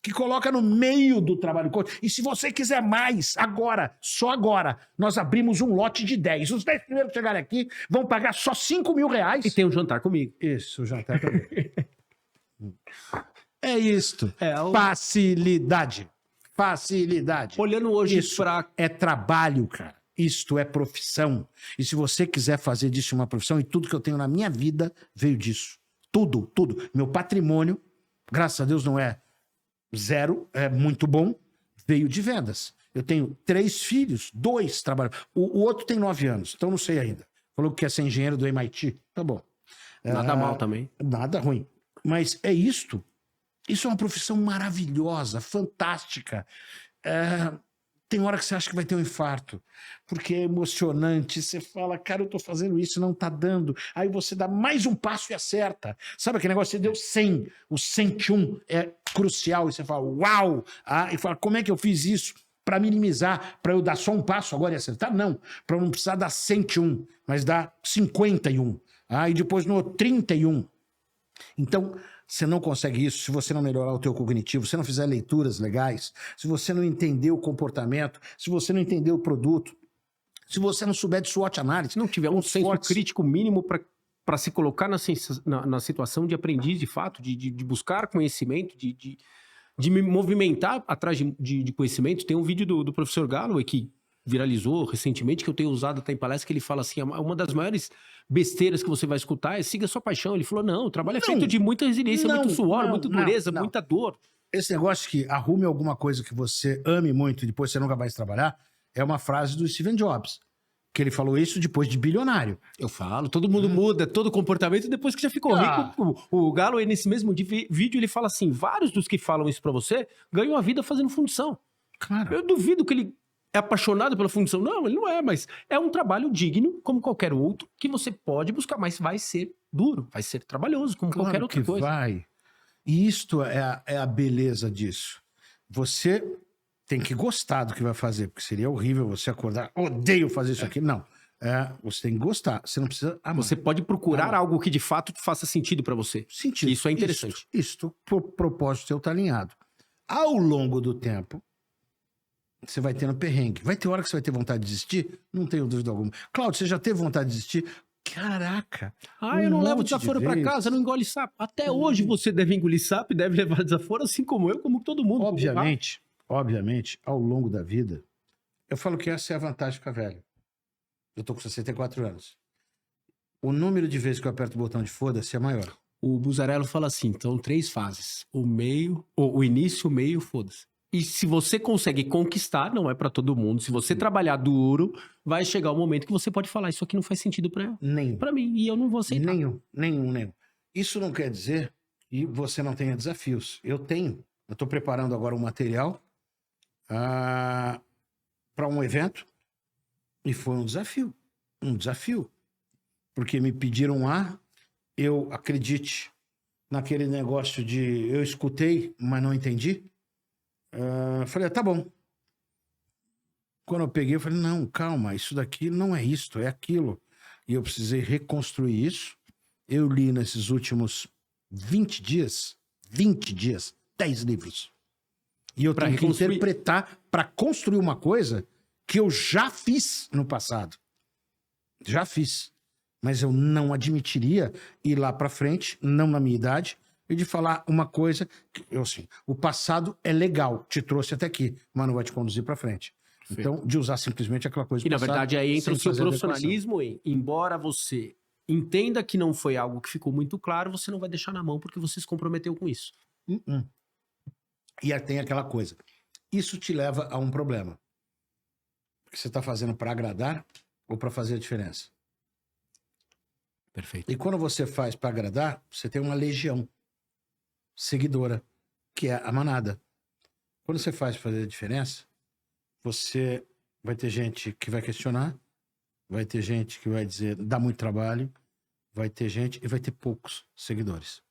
Que coloca no meio do trabalho coaching. E se você quiser mais, agora, só agora, nós abrimos um lote de 10. Os 10 primeiros que chegarem aqui vão pagar só 5 mil reais. E tem um jantar comigo. Isso, o jantar também. É isto. o- Facilidade. Facilidade. Olhando hoje Isso pra... é trabalho, cara. Isto é profissão. E se você quiser fazer disso uma profissão, e tudo que eu tenho na minha vida veio disso. Tudo, tudo. Meu patrimônio, graças a Deus, não é zero, é muito bom, veio de vendas. Eu tenho 3 filhos, 2 trabalham. O outro tem 9 anos, então não sei ainda. Falou que quer ser engenheiro do MIT. Tá bom. Nada mal também. Nada ruim. Mas é isto. Isso é uma profissão maravilhosa, fantástica. Tem hora que você acha que vai ter um infarto, porque é emocionante. Você fala, cara, eu tô fazendo isso, não tá dando. Aí você dá mais um passo e acerta. Sabe aquele negócio? Você deu 100, o 101 é crucial. E você fala, uau! E fala, como é que eu fiz isso? Para minimizar, para eu dar só um passo agora e acertar? Não, para não precisar dar 101, mas dar 51. E depois no 31. Então, você não consegue isso se você não melhorar o teu cognitivo, se você não fizer leituras legais, se você não entender o comportamento, se você não entender o produto, se você não souber de SWOT análise. Se não tiver um senso crítico mínimo para se colocar na situação de aprendiz de fato, de buscar conhecimento, de me movimentar atrás de conhecimento. Tem um vídeo do professor Galloway que viralizou recentemente, que eu tenho usado até em palestra, que ele fala assim, uma das maiores besteiras que você vai escutar é siga sua paixão. Ele falou, não, o trabalho é feito de muita resiliência, muito suor, muita dureza, muita dor. Esse negócio que arrume alguma coisa que você ame muito e depois você nunca vai trabalhar, é uma frase do Steve Jobs, que ele falou isso depois de bilionário. Eu falo, todo mundo muda, todo comportamento depois que já ficou rico. O Galloway, nesse mesmo vídeo, ele fala assim, vários dos que falam isso pra você ganham a vida fazendo função. Claro. Eu duvido que ele é apaixonado pela função. Não, ele não é, mas é um trabalho digno, como qualquer outro, que você pode buscar, mas vai ser duro, vai ser trabalhoso, como qualquer outra coisa. Vai. E isto é a beleza disso. Você tem que gostar do que vai fazer, porque seria horrível você acordar, odeio fazer isso aqui. Não. Você tem que gostar. Você não precisa amar. Você pode procurar algo que de fato faça sentido pra você. Sentido. Isso é interessante. Isto propósito seu tá alinhado. Ao longo do tempo, você vai tendo perrengue. Vai ter hora que você vai ter vontade de desistir? Não tenho dúvida alguma. Cláudio, você já teve vontade de desistir? Caraca! Eu não levo monte de desaforo pra vezes. casa, não engole sapo. Até hoje você deve engolir sapo, deve levar desaforo, assim como eu, como todo mundo. Obviamente, ao longo da vida, eu falo que essa é a vantagem de ficar velho. Eu tô com 64 anos. O número de vezes que eu aperto o botão de foda-se é maior. O Buzzarello fala assim, então 3 fases. O início, o meio, foda-se. E se você consegue conquistar, não é pra todo mundo. Se você trabalhar duro, vai chegar o momento que você pode falar, isso aqui não faz sentido pra mim, e eu não vou aceitar. Nenhum. Isso não quer dizer que você não tenha desafios. Eu tenho. Eu tô preparando agora um material para um evento e foi um desafio. Um desafio. Porque me pediram eu acredite naquele negócio de eu escutei, mas não entendi. Falei, tá bom. Quando eu peguei, eu falei, não, calma, isso daqui não é isto, é aquilo. E eu precisei reconstruir isso. Eu li nesses últimos 20 dias, 10 livros. E eu tenho que interpretar para construir uma coisa que eu já fiz no passado. Já fiz. Mas eu não admitiria ir lá para frente, não na minha idade, e de falar uma coisa que, assim, o passado é legal, te trouxe até aqui, mas não vai te conduzir para frente. Então, de usar simplesmente aquela coisa do passado. E, na verdade, aí entra o seu profissionalismo, embora você entenda que não foi algo que ficou muito claro, você não vai deixar na mão porque você se comprometeu com isso. E aí tem aquela coisa. Isso te leva a um problema. Você está fazendo para agradar ou para fazer a diferença? Perfeito. E quando você faz para agradar, você tem uma legião seguidora, que é a manada. Quando você faz para fazer a diferença, você vai ter gente que vai questionar, vai ter gente que vai dizer, dá muito trabalho, vai ter gente e vai ter poucos seguidores.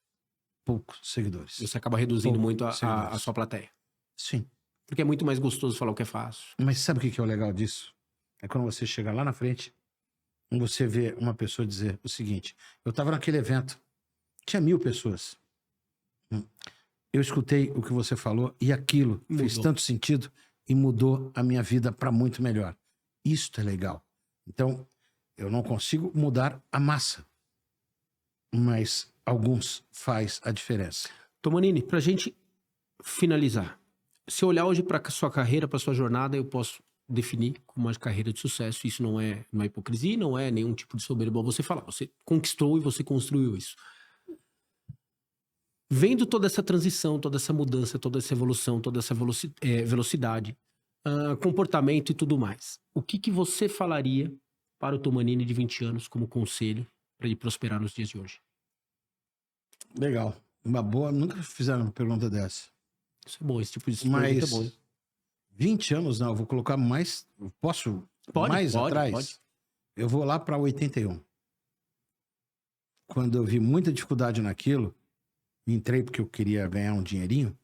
Poucos seguidores. Você acaba reduzindo muito a sua plateia. Sim. Porque é muito mais gostoso falar o que é fácil. Mas sabe o que é o legal disso? É quando você chega lá na frente, você vê uma pessoa dizer o seguinte, eu estava naquele evento, tinha 1000 pessoas. Eu escutei o que você falou e aquilo fez tanto sentido e mudou a minha vida para muito melhor. Isto é legal. Então, eu não consigo mudar a massa, mas alguns faz a diferença. Tomanini, pra gente finalizar, se eu olhar hoje para sua carreira, para sua jornada, eu posso definir como uma carreira de sucesso. Isso não é hipocrisia, não é nenhum tipo de soberba você falar. Você conquistou e você construiu isso. Vendo toda essa transição, toda essa mudança, toda essa evolução, toda essa velocidade, comportamento e tudo mais, o que você falaria para o Tomanini de 20 anos como conselho para ele prosperar nos dias de hoje? Legal. Uma boa. Nunca fizeram uma pergunta dessa. Isso é bom, esse tipo de pergunta é bom. 20 anos, não. Eu vou colocar mais. Posso? Mais atrás? Pode. Eu vou lá para 81. Quando eu vi muita dificuldade naquilo, entrei porque eu queria ganhar um dinheirinho.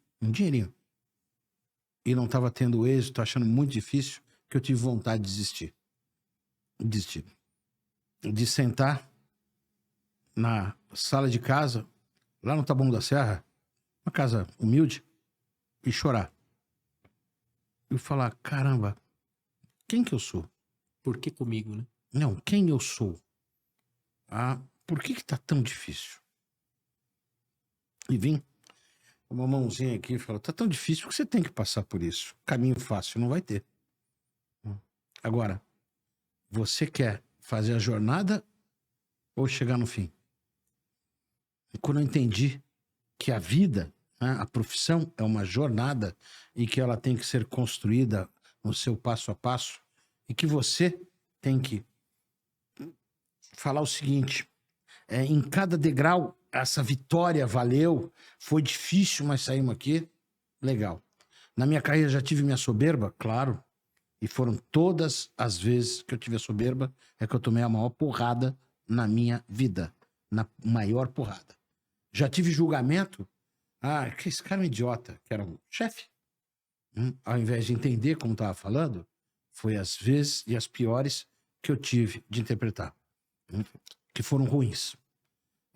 E não estava tendo êxito, achando muito difícil, que eu tive vontade de desistir. De sentar na sala de casa, lá no Taboão da Serra, uma casa humilde, e chorar. E falar, caramba, quem que eu sou? Por que comigo, né? Não, quem eu sou? Por que tá tão difícil? E vim, uma mãozinha aqui e falou, tá tão difícil que você tem que passar por isso. Caminho fácil não vai ter. Agora, você quer fazer a jornada ou chegar no fim? E quando eu entendi que a vida, a profissão é uma jornada e que ela tem que ser construída no seu passo a passo e que você tem que falar o seguinte, em cada degrau essa vitória valeu, foi difícil, mas saímos aqui, legal. Na minha carreira já tive minha soberba, claro, e foram todas as vezes que eu tive a soberba é que eu tomei a maior porrada na minha vida, na maior porrada. Já tive julgamento, que esse cara é um idiota, que era um chefe. Ao invés de entender como estava falando, foi as vezes e as piores que eu tive de interpretar, que foram ruins.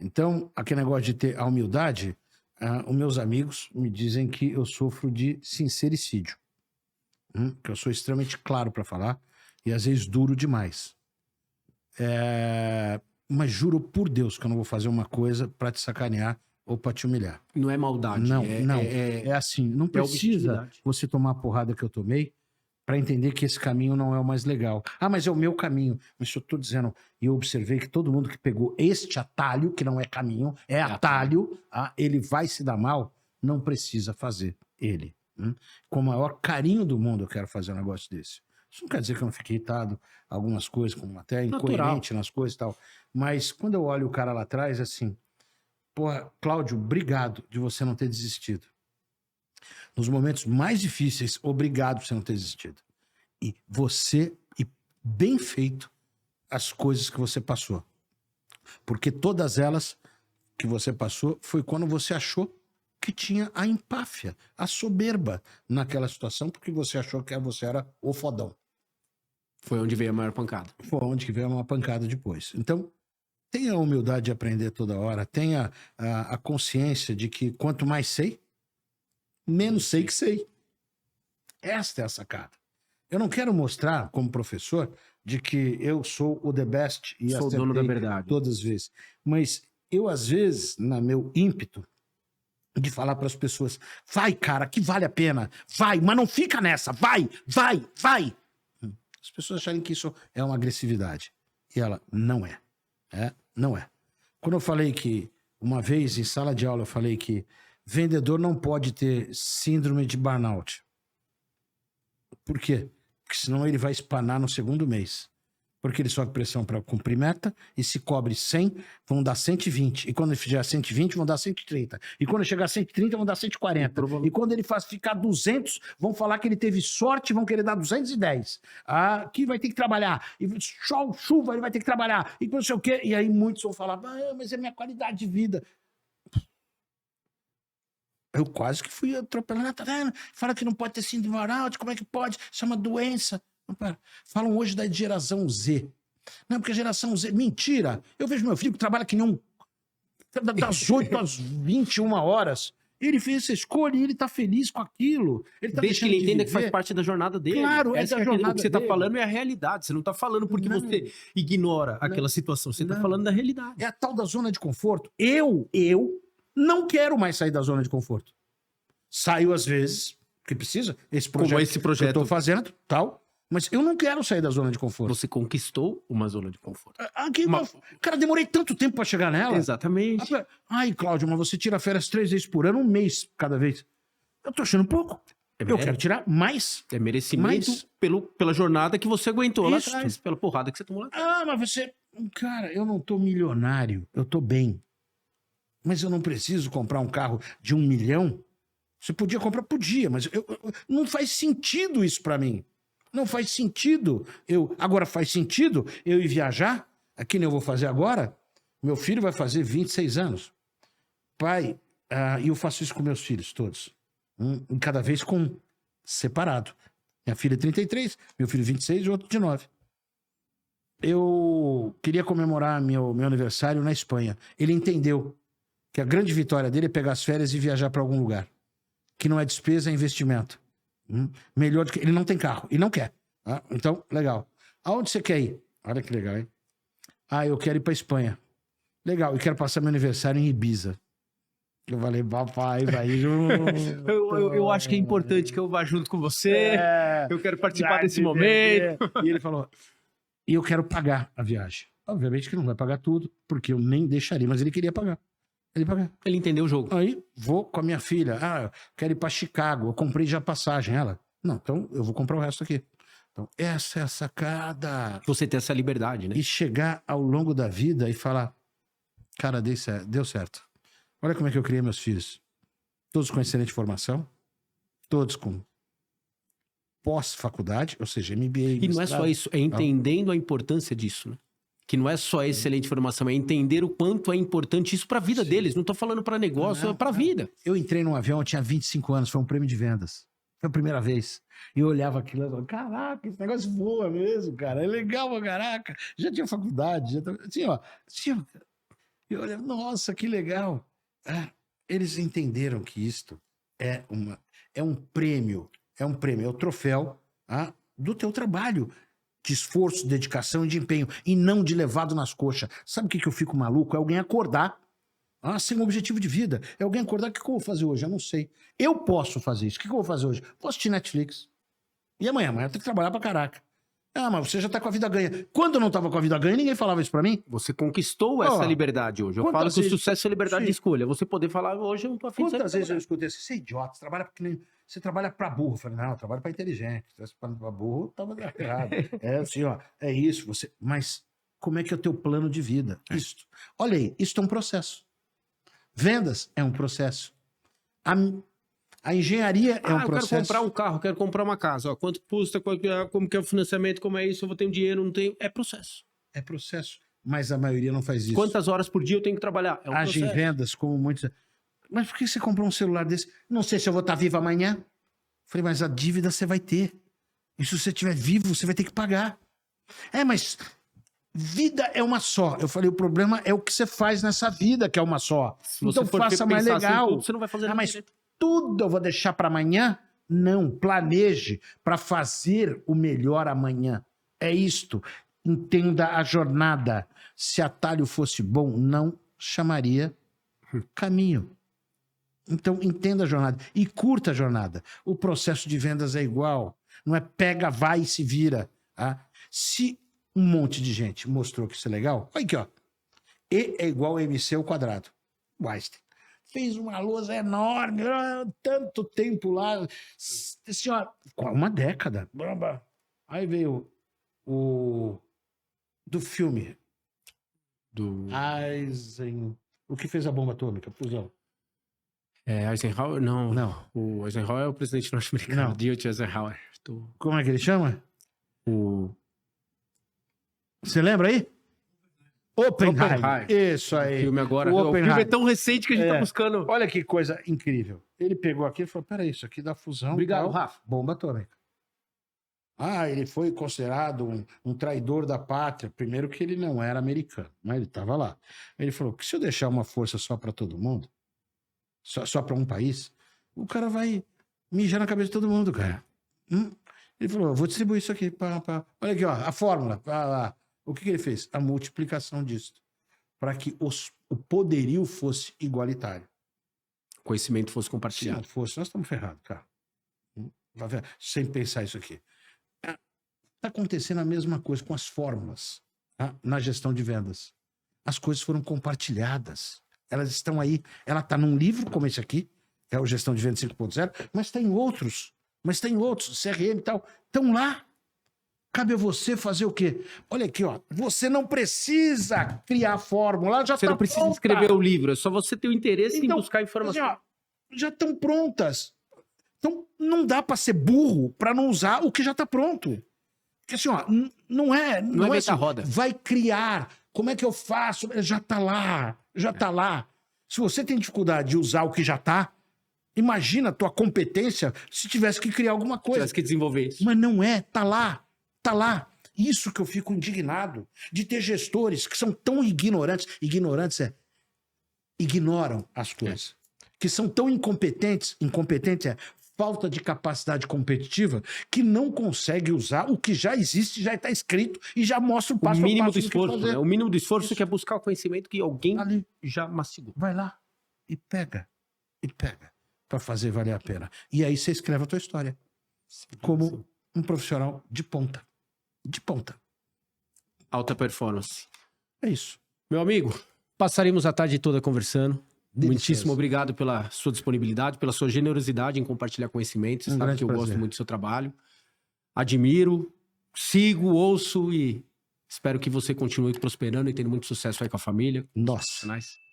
Então, aquele negócio de ter a humildade, os meus amigos me dizem que eu sofro de sincericídio, que eu sou extremamente claro para falar e às vezes duro demais. Mas juro por Deus que eu não vou fazer uma coisa para te sacanear ou para te humilhar. Não é maldade. Não. É assim, não precisa você tomar a porrada que eu tomei para entender que esse caminho não é o mais legal. Mas é o meu caminho. Mas eu tô dizendo, e eu observei que todo mundo que pegou este atalho, que não é caminho, é atalho, ele vai se dar mal, não precisa fazer ele. Com o maior carinho do mundo eu quero fazer um negócio desse. Isso não quer dizer que eu não fique irritado, algumas coisas, como até incoerente nas coisas e tal. Mas quando eu olho o cara lá atrás, assim, porra, Cláudio, obrigado de você não ter desistido. Nos momentos mais difíceis, obrigado por você não ter desistido. E você, e bem feito, as coisas que você passou. Porque todas elas que você passou foi quando você achou que tinha a empáfia, a soberba naquela situação, porque você achou que você era o fodão. Foi onde veio a maior pancada. Foi onde que veio uma pancada depois. Então, tenha a humildade de aprender toda hora, tenha a consciência de que quanto mais sei, menos sei que sei. Esta é a sacada. Eu não quero mostrar, como professor, de que eu sou o the best e Sou o dono da acertei verdade. todas as vezes. Mas eu, às vezes, no meu ímpeto de falar para as pessoas, vai, cara, que vale a pena, vai, mas não fica nessa, vai, vai, vai. As pessoas acharem que isso é uma agressividade. E ela não é. Não é. Quando eu falei que, uma vez em sala de aula, eu falei que vendedor não pode ter síndrome de burnout. Por quê? Porque senão ele vai espanar no segundo mês. Porque ele sofre pressão para cumprir meta, e se cobre 100, vão dar 120. E quando ele fizer 120, vão dar 130. E quando chegar a 130, vão dar 140. E quando ele faz ficar 200, vão falar que ele teve sorte, vão querer dar 210. Aqui vai ter que trabalhar. E chuva, ele vai ter que trabalhar. E não sei o quê. E aí muitos vão falar, mas é minha qualidade de vida. Eu quase que fui atropelando. Tá vendo? Fala que não pode ter síndrome de burnout, como é que pode? Isso é uma doença. Não, pera. Falam hoje da geração Z. Não, porque a geração Z... Mentira! Eu vejo meu filho que trabalha que nem um... Das 8 às 21 horas. Ele fez essa escolha e ele tá feliz com aquilo. Ele tá Desde que ele deixando de entenda que faz viver. parte da jornada dele. Claro, essa é da é a jornada o que você tá dele. falando é a realidade. Você não tá falando porque Não. você ignora aquela situação. Você tá Não. falando da realidade. É a tal da zona de conforto. Eu não quero mais sair da zona de conforto. Saio às vezes, porque precisa. Esse projeto, Como esse que eu projeto. tô fazendo, tal. Mas eu não quero sair da zona de conforto. Você conquistou uma zona de conforto. Aqui, Uma- cara, demorei tanto tempo pra chegar nela. Exatamente. Ai, Cláudio, mas você tira férias 3 vezes por ano, um mês cada vez. Eu tô achando pouco. Eu quero tirar mais. É merecimento Mas- pela jornada que você aguentou lá Isso. atrás, pela porrada que você tomou lá atrás. Mas você... Cara, eu não tô milionário. Eu tô bem. Mas eu não preciso comprar um carro de 1 milhão. Você podia comprar? Podia, mas não faz sentido isso pra mim. Não faz sentido. Agora faz sentido eu ir viajar, aqui nem eu vou fazer agora. Meu filho vai fazer 26 anos. Pai, e eu faço isso com meus filhos todos. Cada vez com separado. Minha filha é 33, meu filho 26 e outro de 9. Eu queria comemorar meu aniversário na Espanha. Ele entendeu que a grande vitória dele é pegar as férias e viajar para algum lugar. Que não é despesa, é investimento. Melhor do que... Ele não tem carro e não quer. Então, legal. Aonde você quer ir? Olha que legal, hein? Eu quero ir para Espanha. Legal, e quero passar meu aniversário em Ibiza. Eu falei, papai, vai junto. Eu acho que é importante que eu vá junto com você. Eu quero participar desse momento. E ele falou, e eu quero pagar a viagem. Obviamente que não vai pagar tudo, porque eu nem deixaria, mas ele queria pagar. Ele pagar. Ele entendeu o jogo. Aí, vou com a minha filha. Eu quero ir para Chicago. Eu comprei já a passagem. Ela, não, então eu vou comprar o resto aqui. Então, essa é a sacada. Você ter essa liberdade, né? E chegar ao longo da vida e falar, cara, deu certo. Olha como é que eu criei meus filhos. Todos com excelente formação. Todos com pós-faculdade, ou seja, MBA. E não é só isso, é entendendo a importância disso, né? Que não é só excelente formação, é entender o quanto é importante isso para a vida deles. Não tô falando para negócio, é para a vida. Eu entrei num avião, eu tinha 25 anos, foi um prêmio de vendas. Foi a primeira vez. E eu olhava aquilo e falava, caraca, esse negócio voa mesmo, cara. É legal, caraca. Já tinha faculdade, E eu olhava, nossa, que legal. Eles entenderam que isto é um prêmio, é o troféu do teu trabalho. De esforço, dedicação e de empenho. E não de levado nas coxas. Sabe o que eu fico maluco? É alguém acordar sem um objetivo de vida. É alguém acordar, o que eu vou fazer hoje? Eu não sei. Eu posso fazer isso. O que eu vou fazer hoje? Posso assistir Netflix. E amanhã? Amanhã eu tenho que trabalhar pra caraca. Mas você já tá com a vida ganha. Quando eu não tava com a vida ganha, ninguém falava isso pra mim. Você conquistou essa liberdade hoje. Eu falo que o sucesso é liberdade de escolha. Você poder falar, hoje eu não tô afim de sair. Quantas vezes eu escutei assim, você é idiota, você trabalha pra burro. Eu falei, não, eu trabalho pra inteligente. Se você trabalha pra burro, tava errado. É assim, é isso. Mas como é que é o teu plano de vida? Isto. Olha aí, isto é um processo. Vendas é um processo. A engenharia é um eu processo... quero comprar um carro, quero comprar uma casa. Ó, quanto custa, como que é o financiamento, como é isso, eu vou ter um dinheiro, não tenho... É processo. É processo. Mas a maioria não faz isso. Quantas horas por dia eu tenho que trabalhar? É um Age em processo. vendas, como muitos... Mas por que você comprou um celular desse? Não sei se eu vou estar vivo amanhã. Falei, mas a dívida você vai ter. E se você estiver vivo, você vai ter que pagar. Mas vida é uma só. Eu falei, o problema é o que você faz nessa vida, que é uma só. Se você Então for faça mais pensar assim, legal. tudo, você não vai fazer nada mas direito. tudo eu vou deixar para amanhã? Não, planeje para fazer o melhor amanhã. É isto. Entenda a jornada. Se atalho fosse bom, não chamaria caminho. Então, entenda a jornada e curta a jornada. O processo de vendas é igual. Não é pega, vai e se vira. Tá? Se um monte de gente mostrou que isso é legal, olha aqui, ó. E é igual a MC ao quadrado. Einstein fez uma lousa enorme, tanto tempo lá. Assim, ó, uma década. Aí veio o do filme. O que fez a bomba atômica? Fusão. Eisenhower? Não. Não. O Eisenhower é o presidente norte-americano. Não. Dwight Eisenhower. Como é que ele chama? Você lembra aí? Oppenheimer. Isso aí. O filme agora. O O filme é tão recente que a gente tá buscando. Olha que coisa incrível. Ele pegou aqui e falou, peraí, isso aqui dá fusão. Obrigado, tal, Rafa. Bomba atômica. Ele foi considerado um traidor da pátria. Primeiro que ele não era americano, mas ele estava lá. Ele falou que se eu deixar uma força só para todo mundo, só para um país, o cara vai mijar na cabeça de todo mundo, cara. Ele falou, eu vou distribuir isso aqui. Olha aqui, ó, a fórmula. O que ele fez? A multiplicação disso. Para que o poderio fosse igualitário. O conhecimento fosse Se compartilhado. não fosse, nós estamos ferrados, cara. Sem pensar isso aqui. Está acontecendo a mesma coisa com as fórmulas, tá? Na gestão de vendas. As coisas foram compartilhadas. Elas estão aí. Ela está num livro como esse aqui, que é o Gestão de Vendas 5.0, mas tem outros. CRM e tal. Estão lá. Cabe a você fazer o quê? Olha aqui, ó. Você não precisa criar a fórmula. Você não precisa escrever o livro. É só você ter o interesse em buscar informação. Assim, já estão prontas. Então, não dá para ser burro para não usar o que já está pronto. Porque assim, ó, não é assim, roda. Vai criar. Como é que eu faço? Já está lá. Se você tem dificuldade de usar o que já está, imagina a tua competência se tivesse que criar alguma coisa. Tivesse que desenvolver isso. Mas não é, tá lá. Isso que eu fico indignado de ter gestores que são tão ignorantes. Ignoram as coisas. Que são tão incompetentes. Incompetente é falta de capacidade competitiva, que não consegue usar o que já existe, já está escrito e já mostra o passo a passo. O mínimo do esforço, né? O mínimo do esforço que é buscar o conhecimento que alguém ali já mastigou. Vai lá e pega. Para fazer valer a pena. E aí você escreve a tua história. Como um profissional de ponta. Alta performance. É isso. Meu amigo, passaremos a tarde toda conversando. Delicioso. Muitíssimo obrigado pela sua disponibilidade, pela sua generosidade em compartilhar conhecimentos. Você sabe que eu gosto muito do seu trabalho. Admiro, sigo, ouço e espero que você continue prosperando e tendo muito sucesso aí com a família.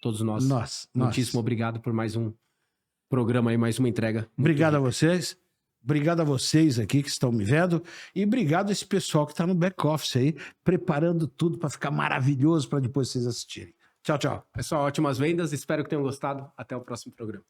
Todos nós. Muitíssimo obrigado por mais um programa aí, mais uma entrega. Obrigado a vocês. Obrigado a vocês aqui que estão me vendo. E obrigado a esse pessoal que está no back-office aí, preparando tudo para ficar maravilhoso para depois vocês assistirem. Tchau, tchau. Pessoal, ótimas vendas. Espero que tenham gostado. Até o próximo programa.